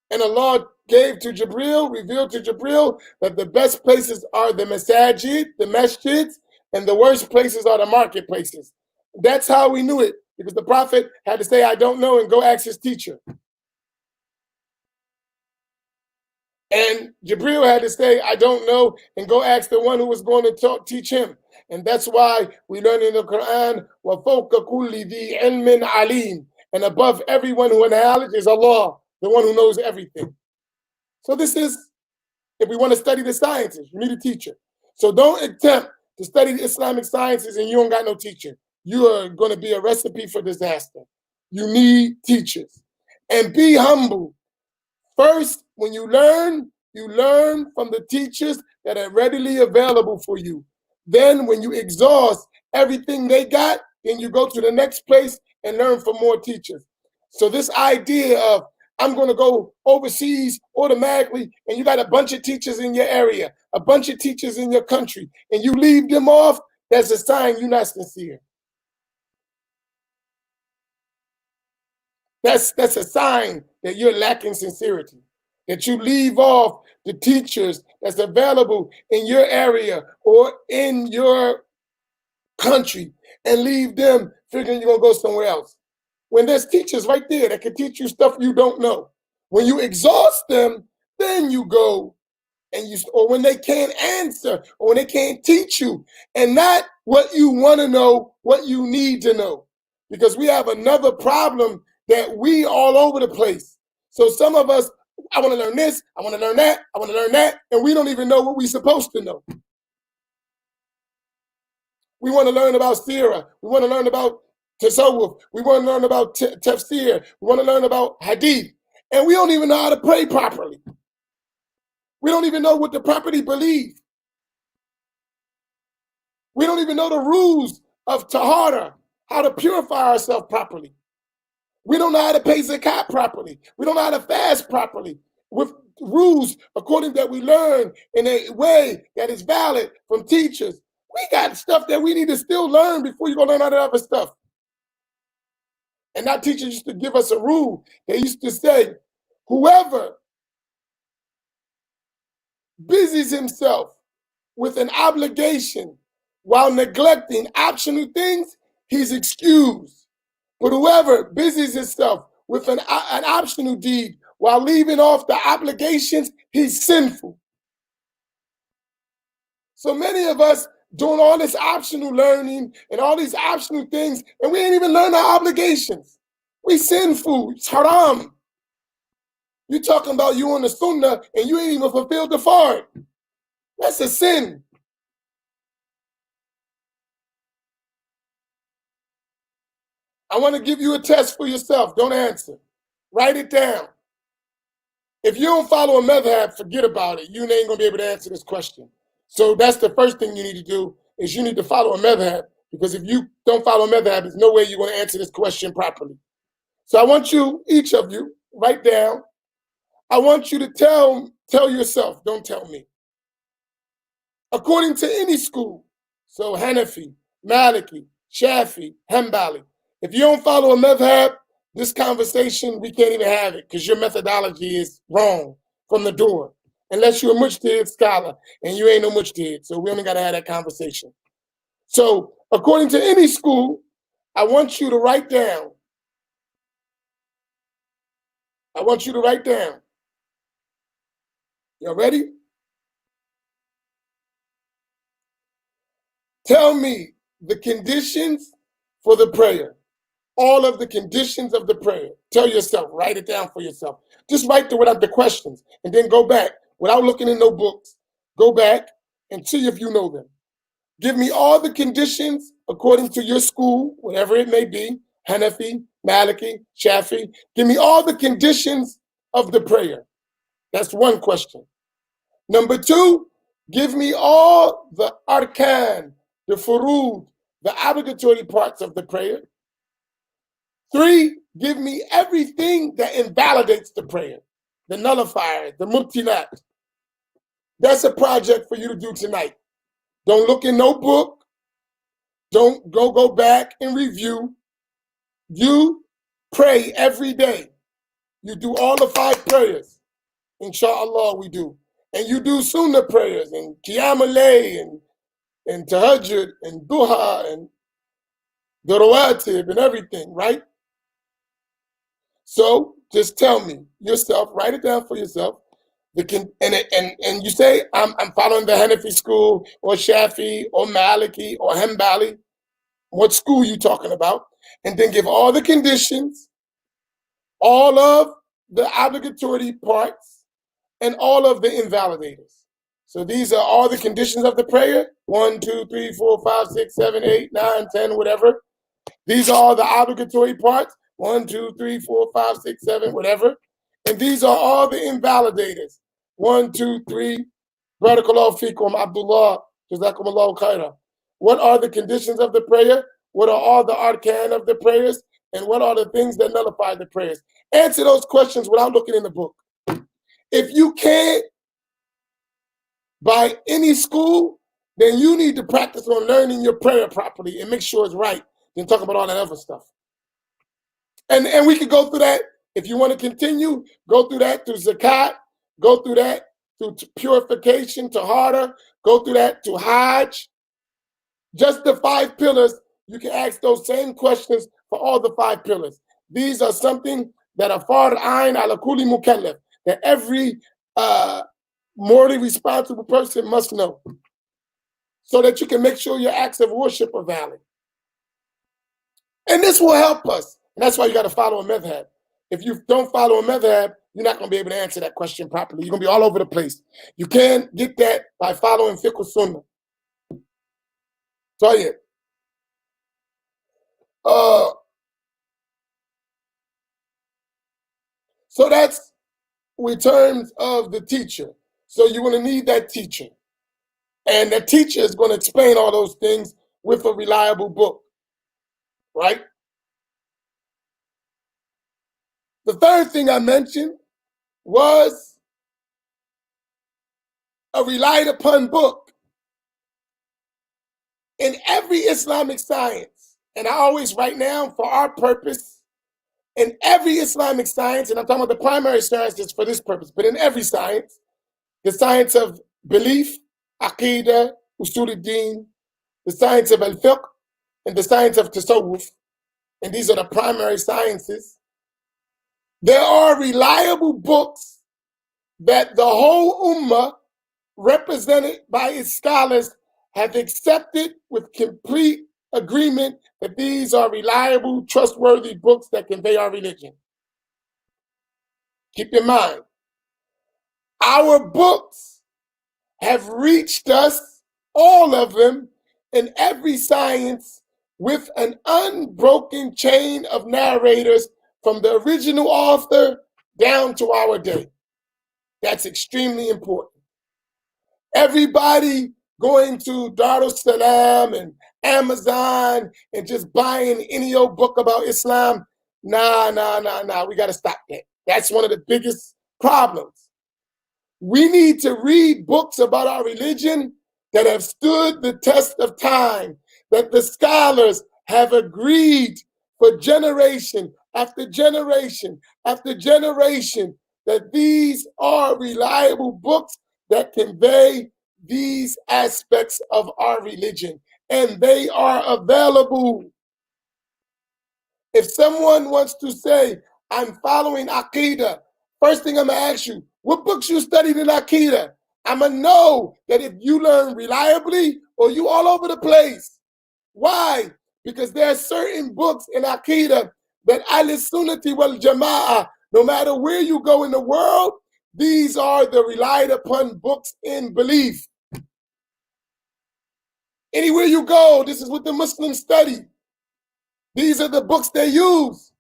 And Allah gave to Jibreel, revealed to Jibreel, that the best places are the Masjid, the Masjids, and the worst places are the marketplaces. That's how we knew it, because the Prophet had to say, I don't know, and go ask his teacher. And Jibreel had to say, I don't know, and go ask the one who was going to teach him. And that's why we learn in the Quran, وَفَوْقَ كُلِّ ذِي عِلْمٍ عَلِيمٍ. And above everyone who has knowledge is Allah, the one who knows everything. So this is, if we want to study the sciences, you need a teacher. So don't attempt to study the Islamic sciences and you don't got no teacher. You are going to be a recipe for disaster. You need teachers. And be humble. First, when you learn from the teachers that are readily available for you. Then when you exhaust everything they got, then you go to the next place and learn from more teachers. So this idea of, I'm going to go overseas automatically, and you got a bunch of teachers in your area, a bunch of teachers in your country, and you leave them off, that's a sign you're not sincere. That's a sign that you're lacking sincerity, that you leave off the teachers that's available in your area or in your country and leave them figuring you're going to go somewhere else. When there's teachers right there that can teach you stuff you don't know. When you exhaust them, then you go and or when they can't answer, or when they can't teach you, and not what you want to know, what you need to know. Because we have another problem that we all over the place. So some of us, I want to learn this, I want to learn that, I want to learn that, and we don't even know what we're supposed to know. We want to learn about Sirah, we want to learn about Tasawwuf, we want to learn about Tafsir, we want to learn about Hadith, and we don't even know how to pray properly. We don't even know what to properly believe. We don't even know the rules of Tahara, how to purify ourselves properly. We don't know how to pay zakat properly. We don't know how to fast properly with rules according that we learn in a way that is valid from teachers. We got stuff that we need to still learn before you go learn all that other stuff. And that teacher used to give us a rule. They used to say, whoever busies himself with an obligation while neglecting optional things, he's excused. But whoever busies himself with an optional deed while leaving off the obligations, he's sinful. So many of us doing all this optional learning and all these optional things, and we ain't even learn our obligations. We sinful, it's haram. You talking about you on the sunnah and you ain't even fulfilled the fard. That's a sin. I want to give you a test for yourself. Don't answer. Write it down. If you don't follow a madhab, forget about it. You ain't going to be able to answer this question. So that's the first thing you need to do is you need to follow a madhab, because if you don't follow a madhab, there's no way you're going to answer this question properly. So I want you, each of you, write down. I want you to tell yourself, don't tell me. According to any school, so Hanafi, Maliki, Shafi, Hanbali, if you don't follow a madhab, this conversation, we can't even have it because your methodology is wrong from the door. Unless you're a mujtahid scholar, and you ain't no mujtahid, so we only got to have that conversation. So according to any school, I want you to write down. I want you to write down. You ready? Tell me the conditions for the prayer. All of the conditions of the prayer. Tell yourself, write it down for yourself. Just write the questions and then go back without looking in no books. Go back and see if you know them. Give me all the conditions according to your school, whatever it may be, Hanafi, Maliki, Shafi. Give me all the conditions of the prayer. That's one question. Number two, give me all the arkan, the furud, the obligatory parts of the prayer. Three, give me everything that invalidates the prayer, the nullifier, the mubtilat. That's a project for you to do tonight. Don't look in no book. Don't go back and review. You pray every day. You do all the 5 prayers. Inshallah, we do. And you do sunnah prayers and qiyam al-layl and tahajjud and duha and the rawatib and everything, right? So just tell me yourself, write it down for yourself. And you say, I'm following the Hanafi school or Shafi or Maliki or Hanbali. What school you talking about? And then give all the conditions, all of the obligatory parts, and all of the invalidators. So these are all the conditions of the prayer. 1, 2, 3, 4, 5, 6, 7, 8, 9, 10, whatever. These are all the obligatory parts. 1, 2, 3, 4, 5, 6, 7, whatever. And these are all the invalidators. 1, 2, 3. Barakallahu fikum, Abdullah. Jazakumullahu khaira. What are the conditions of the prayer? What are all the arkan of the prayers? And what are the things that nullify the prayers? Answer those questions without looking in the book. If you can't by any school, then you need to practice on learning your prayer properly and make sure it's right. Then talk about all that other stuff. And we could go through that. If you want to continue, go through that through zakat, go through that through purification, tahara, go through that to hajj. Just the 5 pillars, you can ask those same questions for all the 5 pillars. These are something that a fard ayn ala kulli mukallaf, that every morally responsible person must know, so that you can make sure your acts of worship are valid. And this will help us. And that's why you got to follow a madhab. If you don't follow a madhab, you're not going to be able to answer that question properly. You're going to be all over the place. You can't get that by following fiqh sunnah. So yeah. So that's in terms of the teacher. So you're going to need that teacher. And the teacher is going to explain all those things with a reliable book, right? The third thing I mentioned was a relied upon book. In every Islamic science, and I always write down for our purpose, in every Islamic science, and I'm talking about the primary sciences for this purpose, but in every science, the science of belief, aqidah, usul al-din, the science of al-fiqh, and the science of tasawwuf, and these are the primary sciences, there are reliable books that the whole ummah, represented by its scholars, have accepted with complete agreement that these are reliable, trustworthy books that convey our religion. Keep in mind, our books have reached us, all of them, in every science, with an unbroken chain of narrators from the original author down to our day. That's extremely important. Everybody going to Darussalam and Amazon and just buying any old book about Islam, nah, we got to stop that. That's one of the biggest problems. We need to read books about our religion that have stood the test of time, that the scholars have agreed for generation after generation after generation that these are reliable books that convey these aspects of our religion, and they are available. If someone wants to say, I'm following Aqidah, first thing I'm going to ask you, what books you studied in Aqidah? I'm going to know that if you learn reliably or you all over the place. Why? Because there are certain books in Aqidah that Ahl-Sunnati wal Jama'ah, no matter where you go in the world, these are the relied upon books in belief. Anywhere you go, this is what the Muslims study. These are the books they use.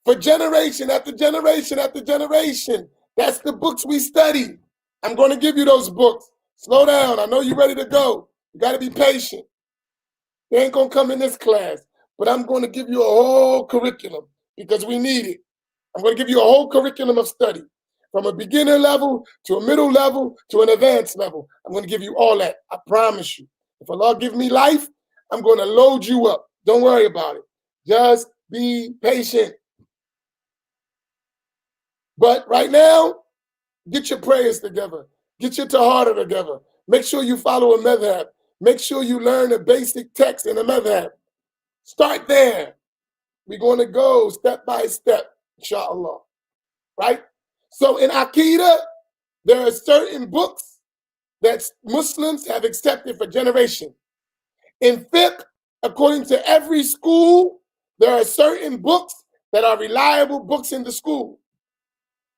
For generation after generation after generation. That's the books we study. I'm going to give you those books. Slow down. I know you're ready to go. You got to be patient. They ain't going to come in this class. But I'm going to give you a whole curriculum because we need it. I'm going to give you a whole curriculum of study. From a beginner level to a middle level to an advanced level. I'm going to give you all that. I promise you. If Allah give me life, I'm going to load you up. Don't worry about it. Just be patient. But right now, get your prayers together. Get your tahara together. Make sure you follow a madhab. Make sure you learn a basic text in a madhab. Start there. We're going to go step by step, inshallah. Right? So in Aqidah, there are certain books that Muslims have accepted for generations. In fiqh, according to every school, there are certain books that are reliable books in the school.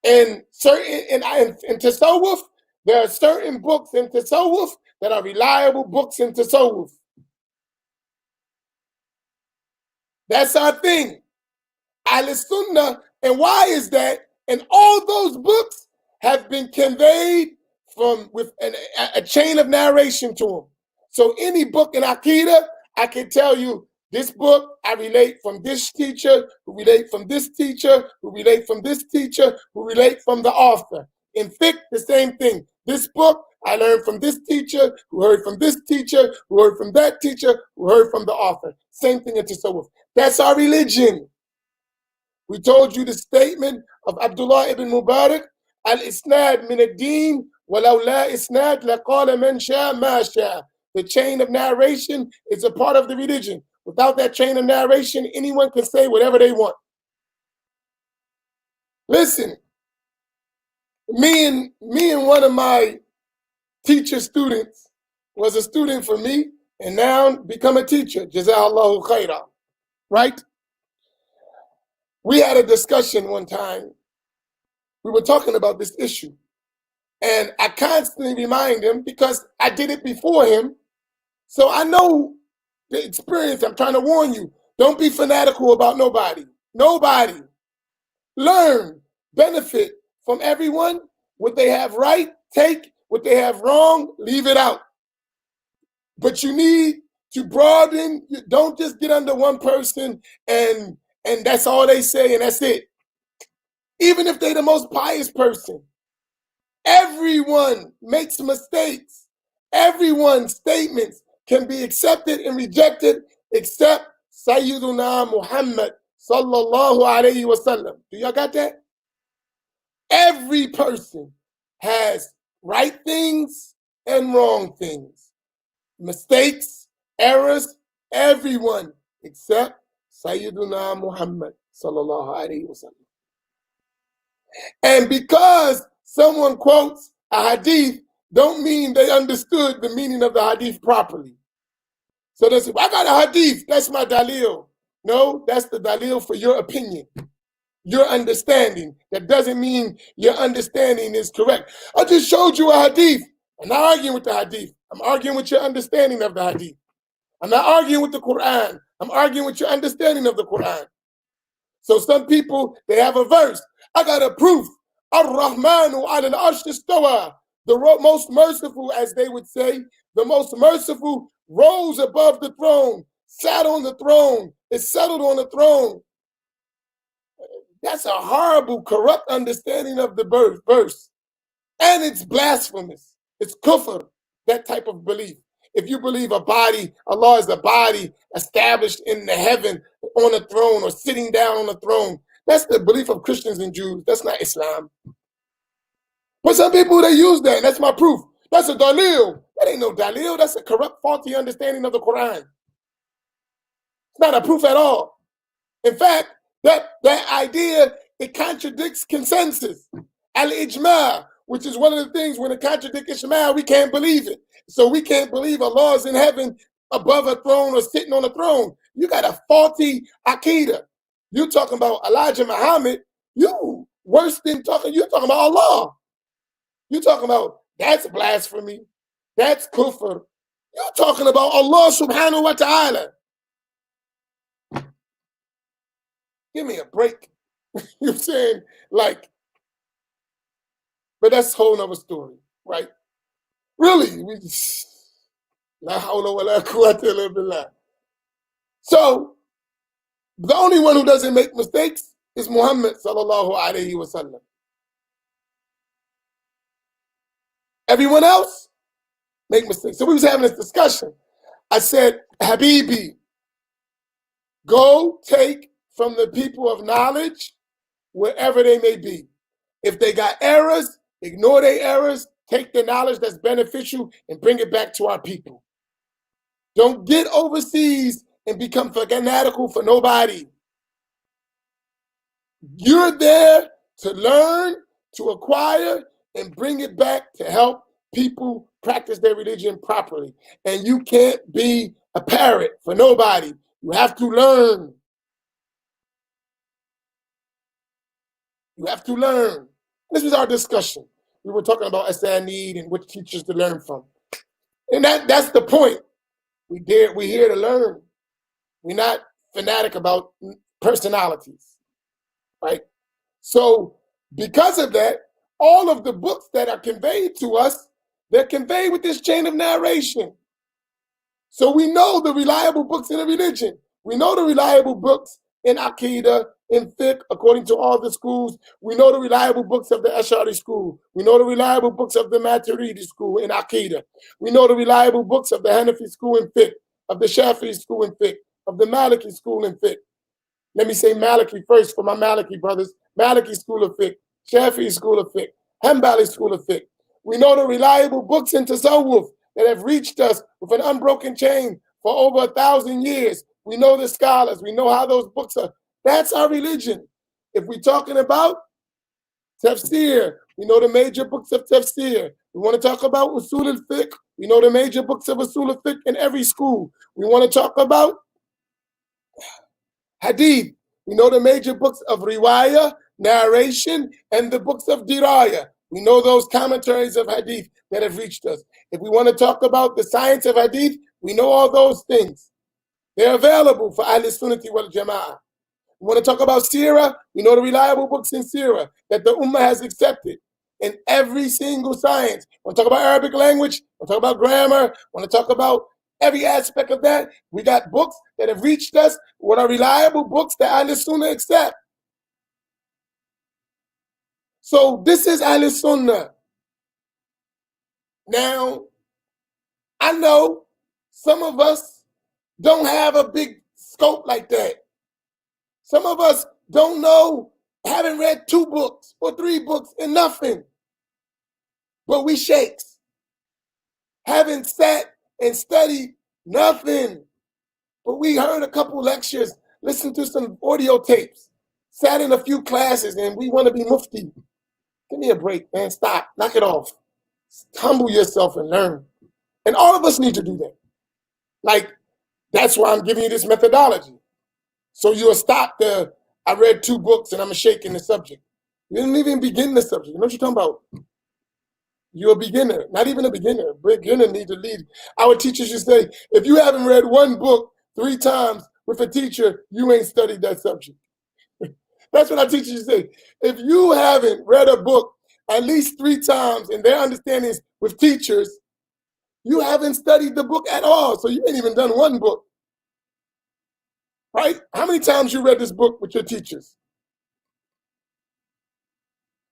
In tasawwuf, there are certain books in tasawwuf that are reliable books in tasawwuf. That's our thing. Ahl-Sunnah. And why is that? And all those books have been conveyed with a chain of narration to them. So any book in Aqidah, I can tell you, this book, I relate from this teacher, who relate from this teacher, who relate from this teacher, who relate from the author. In fiqh, the same thing. This book, I learned from this teacher, who heard from this teacher, who heard from that teacher, who heard from the author. Same thing in tasawwuf. That's our religion. We told you the statement of Abdullah ibn Mubarak, al-isnad min ad-din, walau la isnad laqala man sha ma sha. The chain of narration is a part of the religion. Without that chain of narration, anyone can say whatever they want. Listen, me and one of my teacher students was a student for me and now become a teacher. Jazakallahu khairah. Right? We had a discussion one time. We were talking about this issue. And I constantly remind him because I did it before him. So I know the experience. I'm trying to warn you. Don't be fanatical about nobody. Nobody. Learn, benefit from everyone. What they have right, take. What they have wrong, leave it out. But you need to broaden. Don't just get under one person and that's all they say and that's it. Even if they're the most pious person. Everyone makes mistakes. Everyone's statements can be accepted and rejected except Sayyiduna Muhammad sallallahu alayhi wa sallam. Do y'all got that? Every person has right things and wrong things. Mistakes, errors, everyone except Sayyiduna Muhammad sallallahu alayhi wa sallam. And because someone quotes a hadith, don't mean they understood the meaning of the hadith properly. So they say, well, I got a hadith, that's my dalil. No, that's the dalil for your opinion. your understanding. That doesn't mean your understanding is correct. I just showed you a hadith. I'm not arguing with the hadith. I'm arguing with your understanding of the hadith. I'm not arguing with the Quran. I'm arguing with your understanding of the Quran. So some people, they have a verse. I got a proof. Ar-Rahmanu al-Arsh istawa. The most merciful, as they would say, the most merciful rose above the throne, sat on the throne, is settled on the throne. That's a horrible, corrupt understanding of the verse. And it's blasphemous. It's kufr, that type of belief. If you believe a body, Allah is a body established in the heaven on a throne or sitting down on a throne, that's the belief of Christians and Jews. That's not Islam. But some people, they use that. That's my proof. That's a dalil. That ain't no dalil. That's a corrupt, faulty understanding of the Quran. It's not a proof at all. In fact, that idea, it contradicts consensus. Al-ijma', which is one of the things when it contradicts ijma', we can't believe it. So we can't believe Allah is in heaven above a throne or sitting on a throne. You got a faulty aqidah. You talking about Elijah Muhammad, you worse than you're talking about Allah. You're talking about that's blasphemy. That's kufr. You're talking about Allah subhanahu wa ta'ala. Give me a break. You're saying, like, but that's a whole nother story, right? Really, we just, la hawla wa la quwwata illa billah. So, the only one who doesn't make mistakes is Muhammad sallallahu alayhi wa sallam. Everyone else make mistakes. So we was having this discussion. I said, Habibi, go take from the people of knowledge wherever they may be. If they got errors, ignore their errors, take the knowledge that's beneficial and bring it back to our people. Don't get overseas and become fanatical for nobody. You're there to learn, to acquire, and bring it back to help people practice their religion properly. And you can't be a parrot for nobody. You have to learn. You have to learn. This was our discussion. We were talking about asanid and which teachers to learn from. And that's the point. We're here to learn. We're not fanatic about personalities, right? So because of that, all of the books that are conveyed to us, they're conveyed with this chain of narration. So we know the reliable books in the religion. We know the reliable books in Aqidah, in fiqh, according to all the schools. We know the reliable books of the Ash'ari school. We know the reliable books of the Maturidi school in Aqidah. We know the reliable books of the Hanafi school in fiqh, of the Shafi'i school in fiqh, of the Maliki school in fiqh. Let me say Maliki first for my Maliki brothers. Maliki school of fiqh, Shafi'i school of fiqh, Hanbali school of fiqh. We know the reliable books in Tasawwuf that have reached us with an unbroken chain for over 1,000 years. We know the scholars. We know how those books are. That's our religion. If we're talking about tafsir, we know the major books of tafsir. We want to talk about usul al-fiqh. We know the major books of usul al-fiqh in every school. We want to talk about hadith. We know the major books of riwayah, narration, and the books of dirayah. We know those commentaries of hadith that have reached us. If we want to talk about the science of hadith, we know all those things. They're available for Ahl Sunnati wal Jama'ah. We want to talk about Sirah, we know the reliable books in Sirah that the Ummah has accepted in every single science. We want to talk about Arabic language, we want to talk about grammar, we want to talk about every aspect of that. We got books that have reached us, what are reliable books that Ahl Sunnah accept. So this is Ahl Sunnah. Now, I know some of us don't have a big scope like that. Some of us don't know, haven't read 2 books or 3 books and nothing. But we sheikhs. Haven't sat and studied nothing. But we heard a couple lectures, listened to some audio tapes, sat in a few classes, and we want to be mufti. Give me a break, man. Stop. Knock it off. Humble yourself and learn. And all of us need to do that. Like, that's why I'm giving you this methodology. So you'll stop the I read 2 books and I'm a sheikh in the subject. You didn't even begin the subject. You know what you're talking about? You're a beginner, not even a beginner. Beginner need to lead. Our teachers used to say, if you haven't read one book 3 times with a teacher, you ain't studied that subject. That's what our teachers used to say. If you haven't read a book at least 3 times in their understandings with teachers, you haven't studied the book at all. So you ain't even done one book. Right? How many times you read this book with your teachers?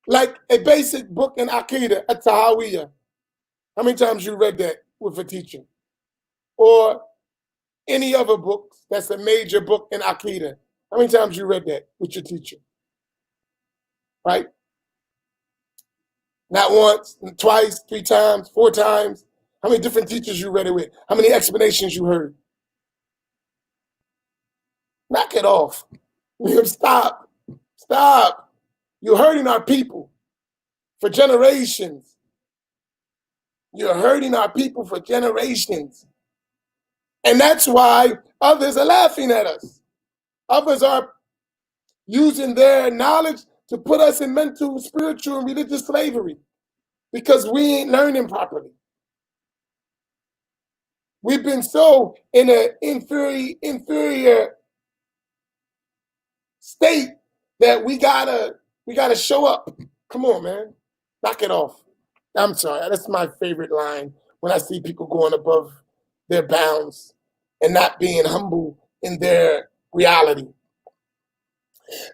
Like a basic book in Aqidah, at Tahawiyah. How many times you read that with a teacher? Or any other books that's a major book in Aqidah. How many times you read that with your teacher? Right? Not once, twice, 3 times, 4 times. How many different teachers you read it with? How many explanations you heard? Knock it off. Stop. Stop. You're hurting our people for generations. You're hurting our people for generations. And that's why others are laughing at us. Others are using their knowledge to put us in mental, spiritual, and religious slavery because we ain't learning properly. We've been so in an inferior state that we gotta show up. Come on, man. Knock it off. I'm sorry. That's my favorite line when I see people going above their bounds and not being humble in their reality.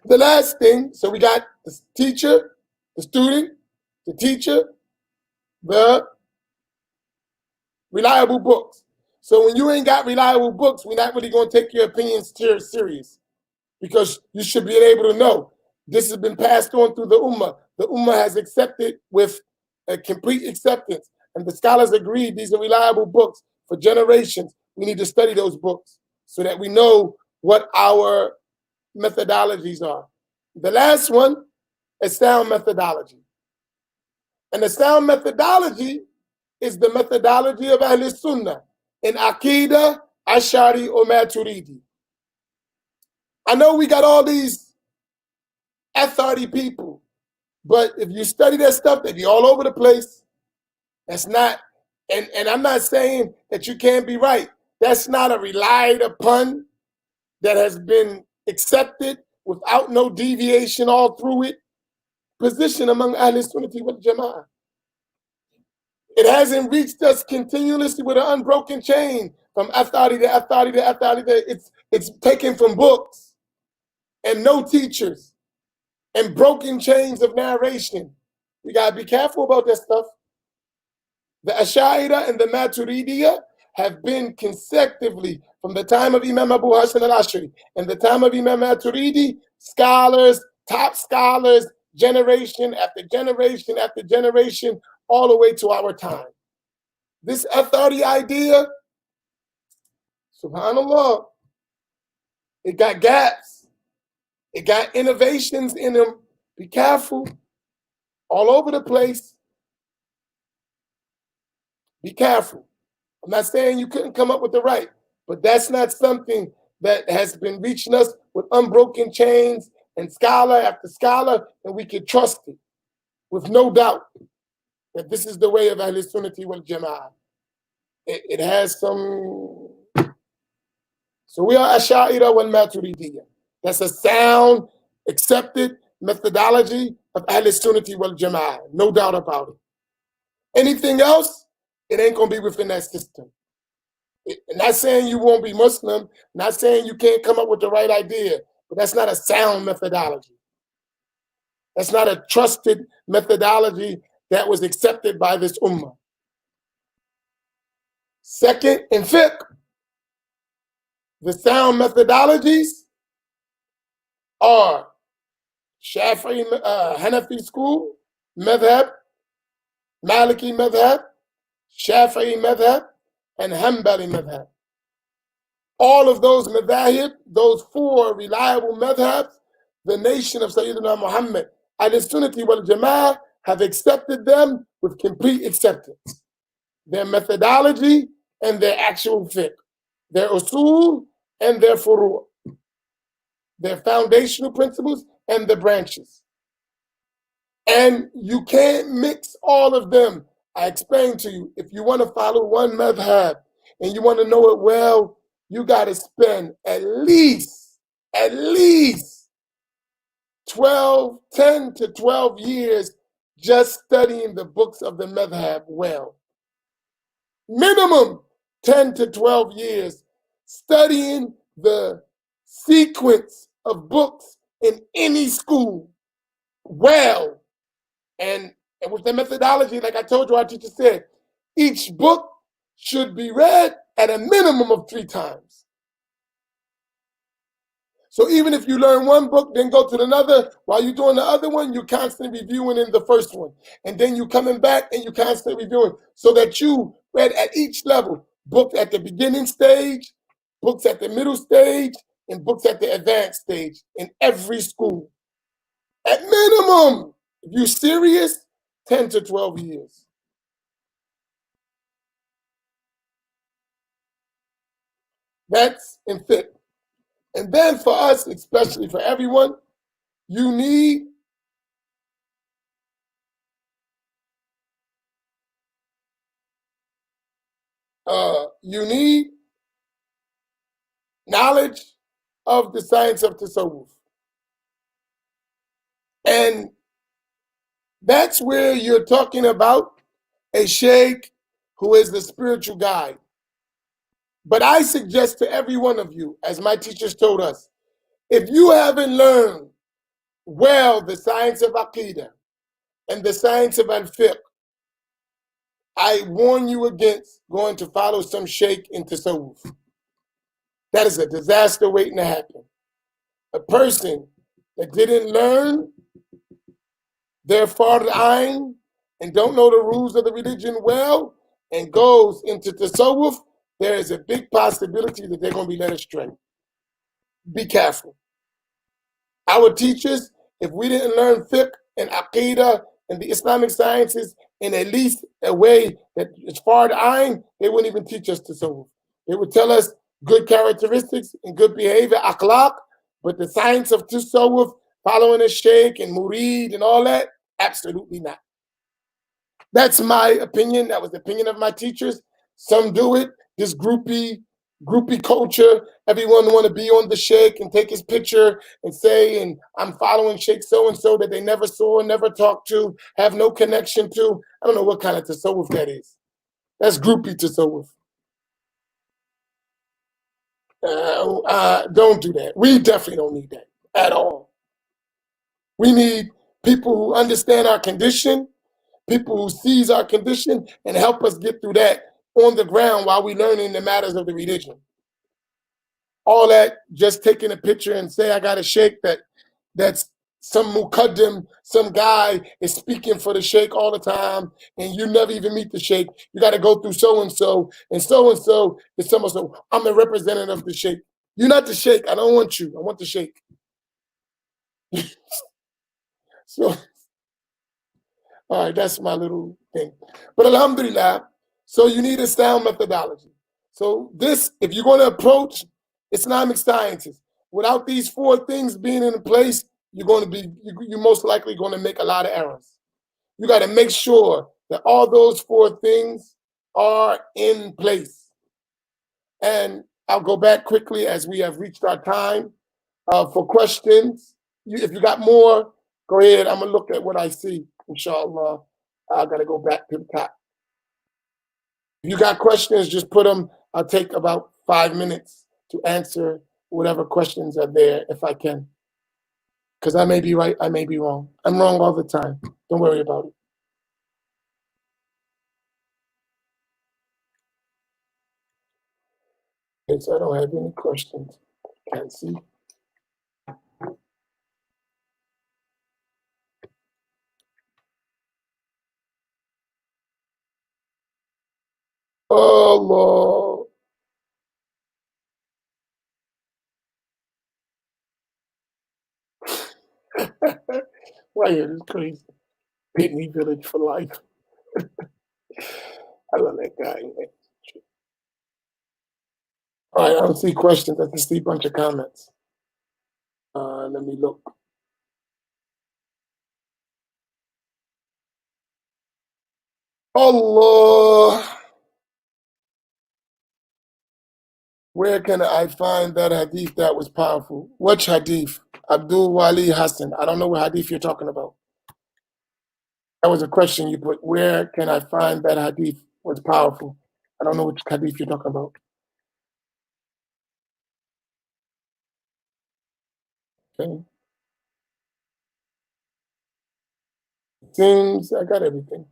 The last thing, so we got the teacher, the student, the teacher, the reliable books. So when you ain't got reliable books, we're not really going to take your opinions serious because you should be able to know this has been passed on through the Ummah. The Ummah has accepted with a complete acceptance. And the scholars agreed these are reliable books for generations. We need to study those books so that we know what our methodologies are. The last one is sound methodology. And the sound methodology is the methodology of Ahl Sunnah in Aqidah, Ash'ari, or Maturidi. I know we got all these authority people, but if you study that stuff, they be all over the place. That's not, and I'm not saying that you can't be right. That's not a relied upon that has been accepted without no deviation all through it position among Ahl Sunnah wal Jama'ah. It hasn't reached us continuously with an unbroken chain from authority to authority to authority. It's taken from books and no teachers and broken chains of narration. We got to be careful about that stuff. The Ash'ari and the Maturidiyya have been consecutively from the time of Imam Abu Hasan al-Ash'ari and the time of Imam Maturidi, scholars, top scholars, generation after generation after generation, all the way to our time. This authority idea, subhanAllah, it got gaps. It got innovations in them. Be careful. All over the place. Be careful. I'm not saying you couldn't come up with the right, but that's not something that has been reaching us with unbroken chains and scholar after scholar, and we can trust it with no doubt that this is the way of Ahl Sunnah wal Jama'ah. It has some. So we are Ash'ari wal Maturidiyya. That's a sound, accepted methodology of Ahl Sunnah wal Jama'ah. No doubt about it. Anything else, it ain't going to be within that system. Not saying you won't be Muslim, not saying you can't come up with the right idea, but that's not a sound methodology. That's not a trusted methodology that was accepted by this ummah. Second, in fiqh, the sound methodologies are Shafi'i, Hanafi school, madhab, Maliki madhab, Shafi'i madhab, and Hanbali madhab. All of those madhahib, those 4 reliable madhabs, the nation of Sayyidina Muhammad, Ahl Sunnah wal Jama'ah, have accepted them with complete acceptance. Their methodology and their actual fiqh, their usul and their furu'. their foundational principles, and the branches. And you can't mix all of them. I explained to you, if you want to follow one madhab and you want to know it well, you got to spend at least 10 to 12 years just studying the books of the madhab well. Minimum 10 to 12 years studying the sequence of books in any school well. And with the methodology, like I told you, our teacher said, each book should be read at a minimum of 3 times. So even if you learn one book, then go to another, while you're doing the other one, you're constantly reviewing in the first one. And then you're coming back and you're constantly reviewing so that you read at each level, books at the beginning stage, books at the middle stage, and books at the advanced stage in every school. At minimum, if you're serious, 10 to 12 years. That's in fiqh. And then for us, especially for everyone, you need knowledge of the science of tasawwuf. And that's where you're talking about a sheikh who is the spiritual guide. But I suggest to every one of you, as my teachers told us, if you haven't learned well the science of Aqidah and the science of al-fiqh, I warn you against going to follow some sheikh in tasawwuf. That is a disaster waiting to happen. A person that didn't learn their fard ayn and don't know the rules of the religion well and goes into tasawwuf, there is a big possibility that they're going to be led astray. Be careful. Our teachers, if we didn't learn fiqh and aqidah and the Islamic sciences in at least a way that is fard ayn, they wouldn't even teach us tasawwuf. They would tell us good characteristics and good behavior, akhlaq, but the science of tasawwuf, following a sheikh and murid and all that, absolutely not. That's my opinion. That was the opinion of my teachers. Some do it. This groupie culture. Everyone want to be on the sheikh and take his picture and say, and I'm following sheikh so-and-so that they never saw, never talked to, have no connection to. I don't know what kind of tasawwuf that is. That's groupie tasawwuf. Don't do that. We definitely don't need that at all. We need people who understand our condition, people who sees our condition and help us get through that on the ground while we're learning the matters of the religion. All that just taking a picture and say I got a sheikh that's some muqaddim, some guy is speaking for the sheikh all the time, and you never even meet the sheikh. You got to go through so-and-so, and so-and-so is so-and-so. I'm the representative of the sheikh. You're not the sheikh. I don't want you. I want the sheikh. So, all right, that's my little thing. But alhamdulillah, so you need a sound methodology. So this, if you're going to approach Islamic sciences without these 4 things being in place, you're most likely going to make a lot of errors. You got to make sure that all those 4 things are in place. And I'll go back quickly as we have reached our time for questions. If you got more, go ahead. I'm going to look at what I see, inshallah. I got to go back to the top. If you got questions, just put them. I'll take about 5 minutes to answer whatever questions are there if I can. Because I may be right, I may be wrong. I'm wrong all the time. Don't worry about it. Okay, so I don't have any questions. Can't see. Oh, Lord. Right here, this is crazy. Pitney Village for life. I love that guy. All right, I don't see questions. I just see a bunch of comments. Let me look. Allah, where can I find that hadith that was powerful? Which hadith? Abdul Wali Hassan. I don't know what hadith you're talking about. That was a question you put. Where can I find that hadith was powerful? I don't know which hadith you're talking about. Okay. Seems I got everything.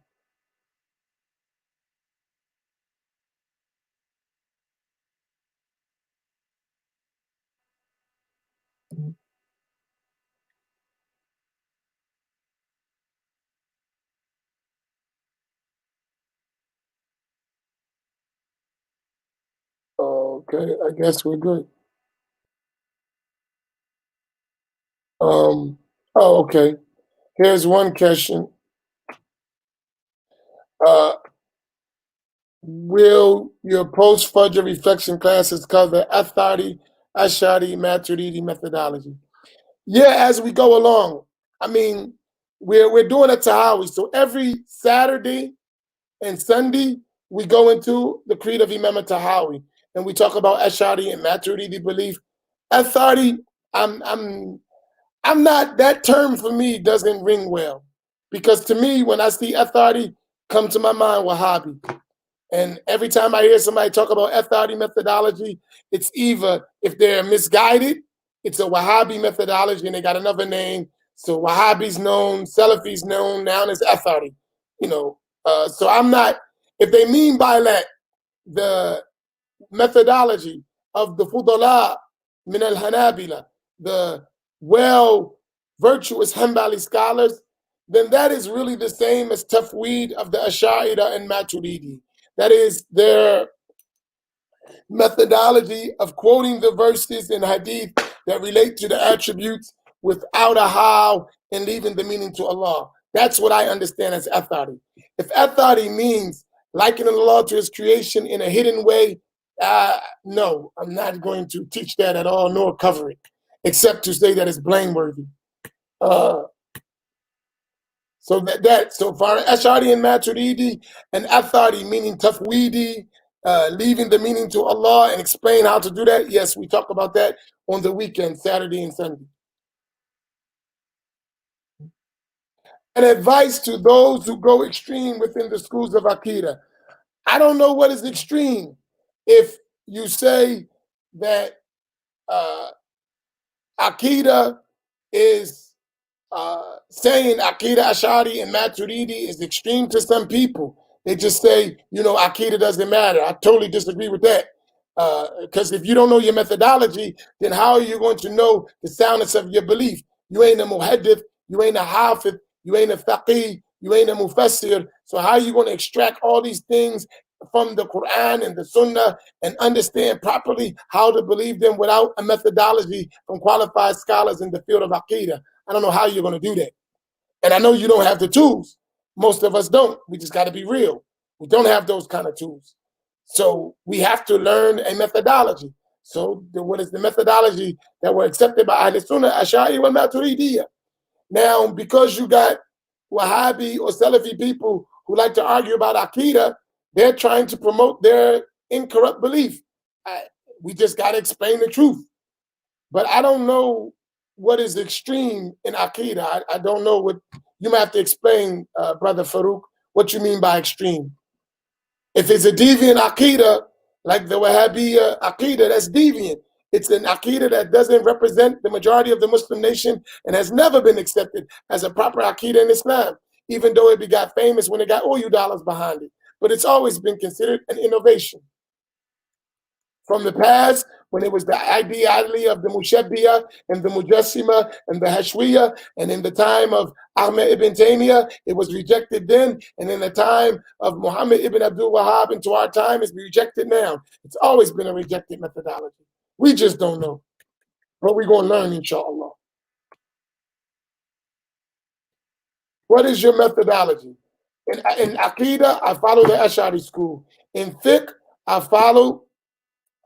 Okay, I guess we're good. Okay. Here's one question. Uh, will your post-Fajr reflection classes cover Athari, Ashari, Maturidi methodology? Yeah, as we go along. I mean, we're doing a Tahawi. So every Saturday and Sunday, we go into the Creed of Imam Tahawi and we talk about Ashari and Maturidi belief. Athari, I'm I'm not, that term for me doesn't ring well. Because to me, when I see authority, come to my mind Wahhabi. And every time I hear somebody talk about authority methodology, it's either, if they're misguided, it's a Wahhabi methodology and they got another name. So Wahhabi's known, Salafi's known, now it's authority. You know, so I'm not, if they mean by that, the methodology of the Fudala min al Hanabila, the well virtuous Hanbali scholars, then that is really the same as tafweed of the Ash'ariyah and Maturidi. That is their methodology of quoting the verses in hadith that relate to the attributes without a how and leaving the meaning to Allah. That's what I understand as athari. If athari means likening Allah to his creation in a hidden way, no, I'm not going to teach that at all, nor cover it, except to say that it's blameworthy. Uh, so far Ash'ari and Maturidi and Athari, meaning tafweedi, leaving the meaning to Allah and explain how to do that. Yes, we talk about that on the weekend, Saturday and Sunday. And advice to those who go extreme within the schools of Aqidah. I don't know what is extreme. If you say that Aqidah is saying Aqidah Ash'ari and Maturidi is extreme to some people. They just say, you know, Aqidah doesn't matter. I totally disagree with that. Because if you don't know your methodology, then how are you going to know the soundness of your belief? You ain't a muhaddith, you ain't a hafid, you ain't a faqih, you ain't a mufassir. So how are you going to extract all these things from the Quran and the Sunnah and understand properly how to believe them without a methodology from qualified scholars in the field of Aqidah? I don't know how you're going to do that. And I know you don't have the tools. Most of us don't. We just got to be real. We don't have those kind of tools. So we have to learn a methodology. So what is the methodology that were accepted by Ahl Sunnah, Ash'ari, and Maturidiyya? Now, because you got Wahhabi or Salafi people who like to argue about Aqidah, they're trying to promote their incorrupt belief. We just got to explain the truth. But I don't know what is extreme in Aqidah. I don't know what, you might have to explain, Brother Farouk, what you mean by extreme. If it's a deviant Aqidah, like the Wahhabi Aqidah, that's deviant. It's an Aqidah that doesn't represent the majority of the Muslim nation and has never been accepted as a proper Aqidah in Islam, even though it got famous when it got oil dollars behind it. But it's always been considered an innovation. From the past, when it was the ideology of the Mushabbiyah and the Mujassima and the Hashwiyah, and in the time of Ahmed ibn Taymiyyah, it was rejected then, and in the time of Muhammad ibn Abdul Wahhab into our time, it's rejected now. It's always been a rejected methodology. We just don't know, but we're going to learn, inshallah. What is your methodology? In Aqidah, I follow the Ash'ari school. In Fiqh, I follow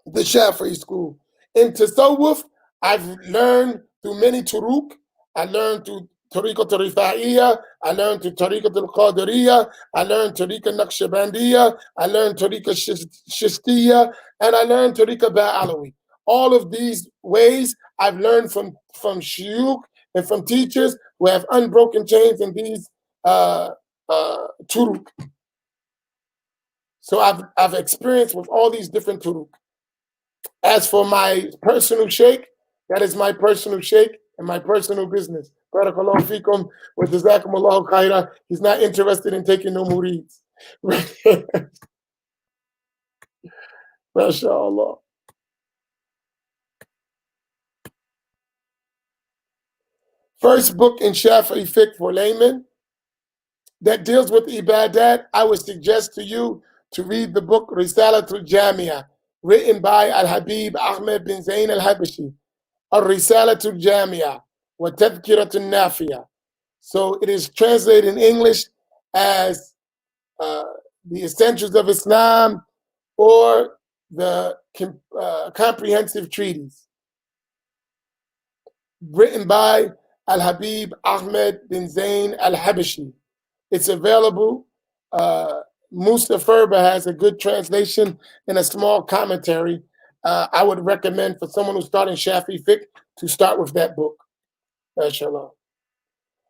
the Shafi'i school. In Tasawwuf, I've learned through many turuq. I learned through Tariqat al-Rifa'iyya, I learned through Tariqat al-Qadiriyya, I learned Tariqat Naqshbandiyya, I learned Tariqat Shistiyya, and I learned Tariqat Ba'alawi. All of these ways I've learned from shuyukh and from teachers who have unbroken chains in these turuq. So I've experienced with all these different turuq. As for my personal sheikh, that is my personal sheikh and my personal business. Barakallahu fikum wa jazakumullahu khaira. He's not interested in taking no murids. MashaAllah. First book in Shafi'i fiqh for laymen that deals with ibadat, I would suggest to you to read the book Risalatul Jamia, written by Al-Habib Ahmed bin Zayn al-Habashi. Risalatul Jamia wa Tadhkiratul Nafiya. So it is translated in English as the Essentials of Islam or the Comprehensive Treatise, written by Al-Habib Ahmed bin Zayn al-Habashi. It's available. Musa Ferber has a good translation and a small commentary. I would recommend for someone who's starting Shafi fiqh to start with that book. Inshallah.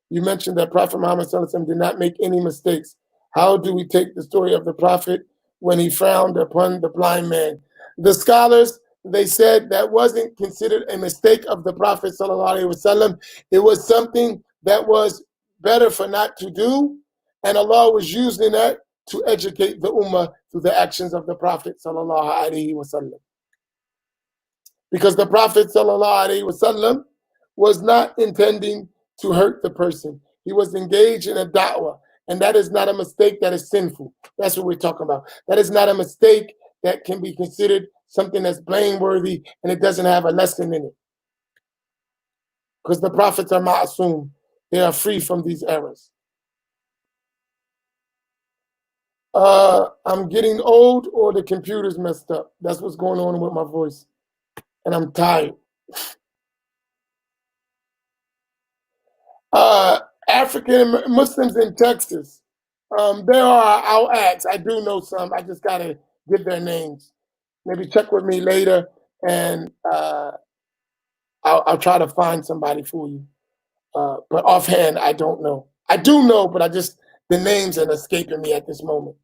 You mentioned that Prophet Muhammad did not make any mistakes. How do we take the story of the Prophet when he frowned upon the blind man? The scholars, they said that wasn't considered a mistake of the Prophet ﷺ. It was something that was better for not to do, and Allah was using that to educate the Ummah through the actions of the Prophet ﷺ. Because the Prophet ﷺ was not intending to hurt the person. He was engaged in a da'wah, and that is not a mistake that is sinful. That's what we're talking about. That is not a mistake that can be considered something that's blameworthy and it doesn't have a lesson in it. Because the prophets are ma'asum. They are free from these errors. I'm getting old or the computer's messed up. That's what's going on with my voice. And I'm tired. African Muslims in Texas. There are, I'll ask. I do know some. I just got to get their names. Maybe check with me later, and I'll try to find somebody for you. But offhand, I don't know. I do know, but the names are escaping me at this moment.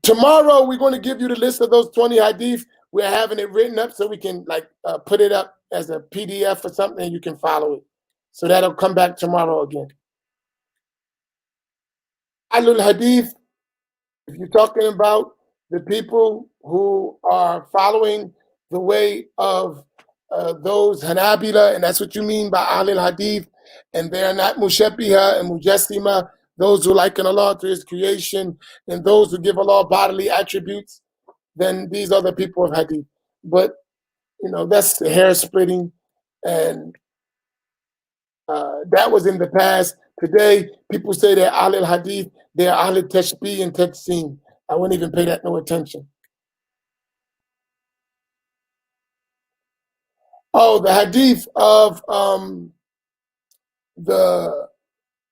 Tomorrow, we're going to give you the list of those 20 hadith. We're having it written up so we can put it up as a PDF or something, and you can follow it. So that'll come back tomorrow again. Ahlul Hadith, if you're talking about the people who are following the way of those Hanabila, and that's what you mean by Ahlul Hadith, and they're not Mushabbiha and Mujassima, those who liken Allah to His creation, and those who give Allah bodily attributes, then these are the people of Hadith. But, that's the hair splitting, and that was in the past. Today, people say they're Ahlul Hadith, they're Ahlul Tashbih and Tajsim. I wouldn't even pay that no attention. Oh, the hadith of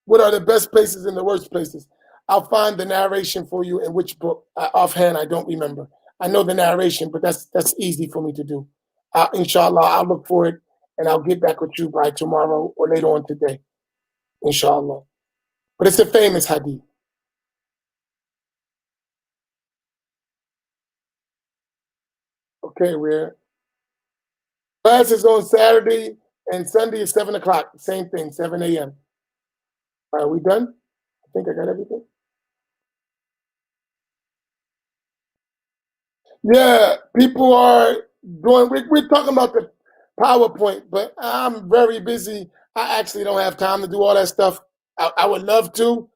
what are the best places and the worst places. I'll find the narration for you in which book. Offhand, I don't remember. I know the narration, but that's easy for me to do. Inshallah, I'll look for it, and I'll get back with you by tomorrow or later on today. Inshallah. But it's a famous hadith. Okay, we're class is on Saturday and Sunday is 7 o'clock. Same thing, 7 a.m. Are we done? I think I got everything. Yeah, people are doing, we're talking about the PowerPoint, but I'm very busy. I actually don't have time to do all that stuff. I would love to,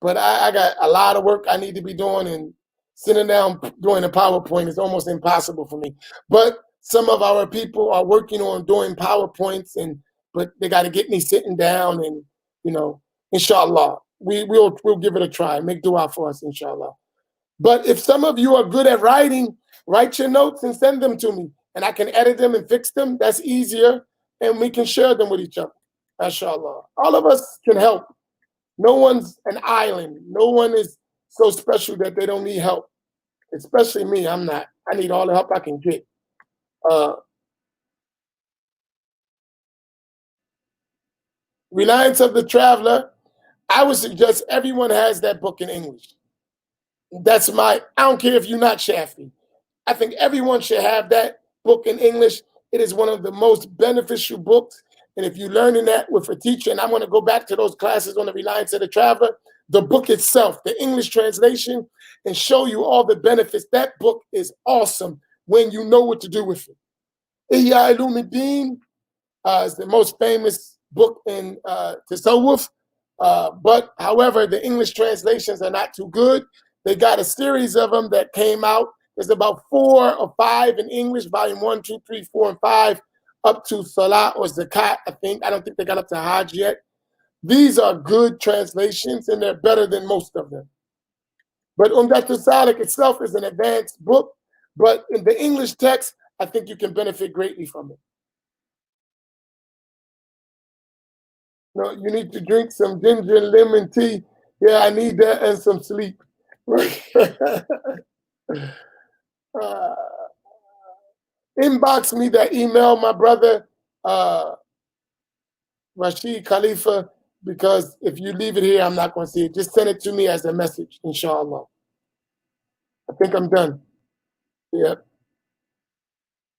but I got a lot of work I need to be doing, and sitting down doing a PowerPoint is almost impossible for me. But some of our people are working on doing PowerPoints, but they got to get me sitting down, and inshallah, we'll give it a try. Make dua for us, inshallah. But if some of you are good at writing, write your notes and send them to me, and I can edit them and fix them, that's easier, and we can share them with each other. MashaAllah. All of us can help. No one's an island. No one is so special that they don't need help. Especially me. I'm not. I need all the help I can get. Reliance of the Traveler. I would suggest everyone has that book in English. I don't care if you're not Shafi. I think everyone should have that book in English. It is one of the most beneficial books. And if you're learning that with a teacher, and I'm going to go back to those classes on the Reliance of the Traveler, the book itself, the English translation, and show you all the benefits. That book is awesome when you know what to do with it. Ihya Ulumuddin is the most famous book in Tasawwuf. But however, the English translations are not too good. They got a series of them that came out. There's about 4 or 5 in English, volume 1, 2, 3, 4, and 5, up to Salah or Zakat, I think. I don't think they got up to Hajj yet. These are good translations, and they're better than most of them. But Umdat al-Salik itself is an advanced book, but in the English text, I think you can benefit greatly from it. No, you need to drink some ginger and lemon tea. Yeah, I need that and some sleep. Inbox me that email, my brother, Rashid Khalifa, because if you leave it here, I'm not going to see it. Just send it to me as a message, inshallah. I think I'm done. Yeah.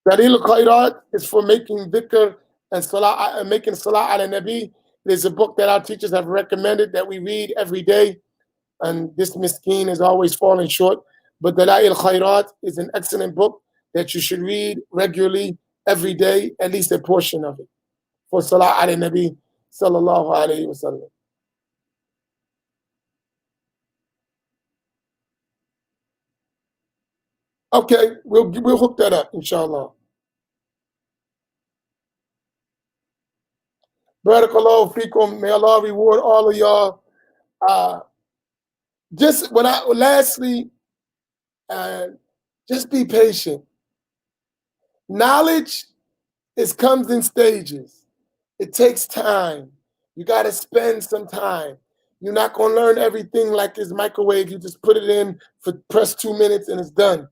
Dalil al-Khairat is for making dhikr and salah, making salah ala nabi. There's a book that our teachers have recommended that we read every day, and this miskeen is always falling short. But Dalil al-Khairat is an excellent book that you should read regularly every day, at least a portion of it, for salah ala nabi sallallahu alayhi wa sallam. Okay, we'll hook that up, inshallah. Barakallahu feekum. May Allah reward all of y'all. Lastly, just be patient. Knowledge comes in stages. It takes time. You got to spend some time. You're not going to learn everything like it's microwave. You just put it in for press 2 minutes and it's done.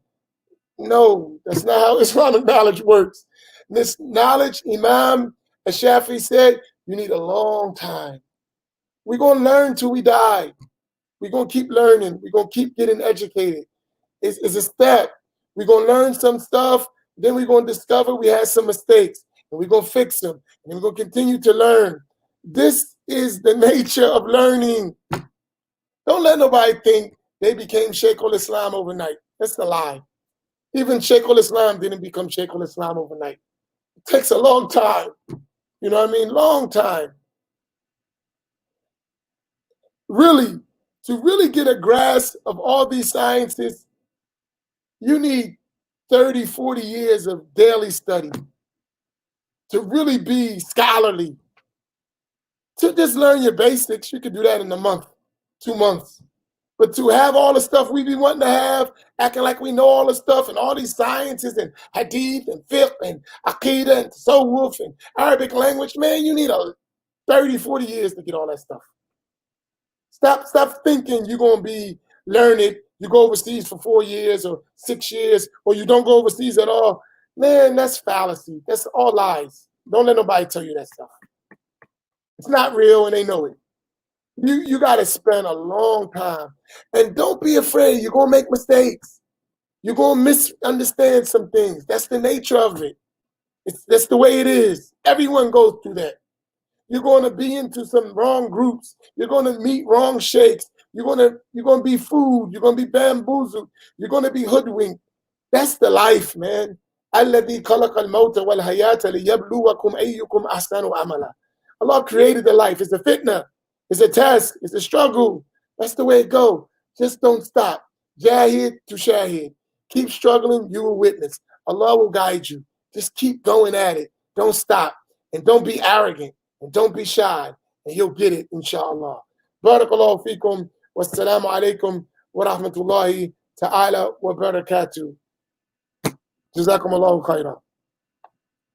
No, that's not how Islamic knowledge works. This knowledge, Imam Shafi said, you need a long time. We're going to learn till we die. We're going to keep learning. We're going to keep getting educated. It's a step. We're going to learn some stuff. Then we're going to discover we had some mistakes. And we're going to fix them. And we're going to continue to learn. This is the nature of learning. Don't let nobody think they became Shaykh al-Islam overnight. That's a lie. Even Shaykh al-Islam didn't become Shaykh al-Islam overnight. It takes a long time. You know what I mean? Long time. Really, to really get a grasp of all these sciences, you need 30, 40 years of daily study to really be scholarly. To just learn your basics, you can do that in a month, 2 months. But to have all the stuff we be wanting to have, acting like we know all the stuff and all these sciences and hadith and fiqh and aqidah and tasawwuf and Arabic language, man, you need 30, 40 years to get all that stuff. Stop thinking you're going to be learned. You go overseas for 4 years or 6 years, or you don't go overseas at all. Man, that's fallacy. That's all lies. Don't let nobody tell you that stuff. It's not real, and they know it. You got to spend a long time. And don't be afraid. You're going to make mistakes. You're going to misunderstand some things. That's the nature of it. That's the way it is. Everyone goes through that. You're going to be into some wrong groups. You're going to meet wrong sheikhs. You're going to be fooled. You're going to be bamboozled. You're going to be hoodwinked. That's the life, man. الَّذِي خَلَقَ الْمَوْتَ وَالْحَيَاةَ لِيَبْلُوَكُمْ أَيُّكُمْ أَحْسَنُ عَمَلًا. Allah created the life. It's a fitna. It's a task. It's a struggle. That's the way it goes. Just don't stop. Jahid to shahid. Keep struggling. You will witness. Allah will guide you. Just keep going at it. Don't stop. And don't be arrogant. And don't be shy. And you'll get it, inshallah. Barakallahu feekum. Wassalamu alaikum wa rahmatullahi ta'ala wa barakatuh. Jazakum Allahu khairan.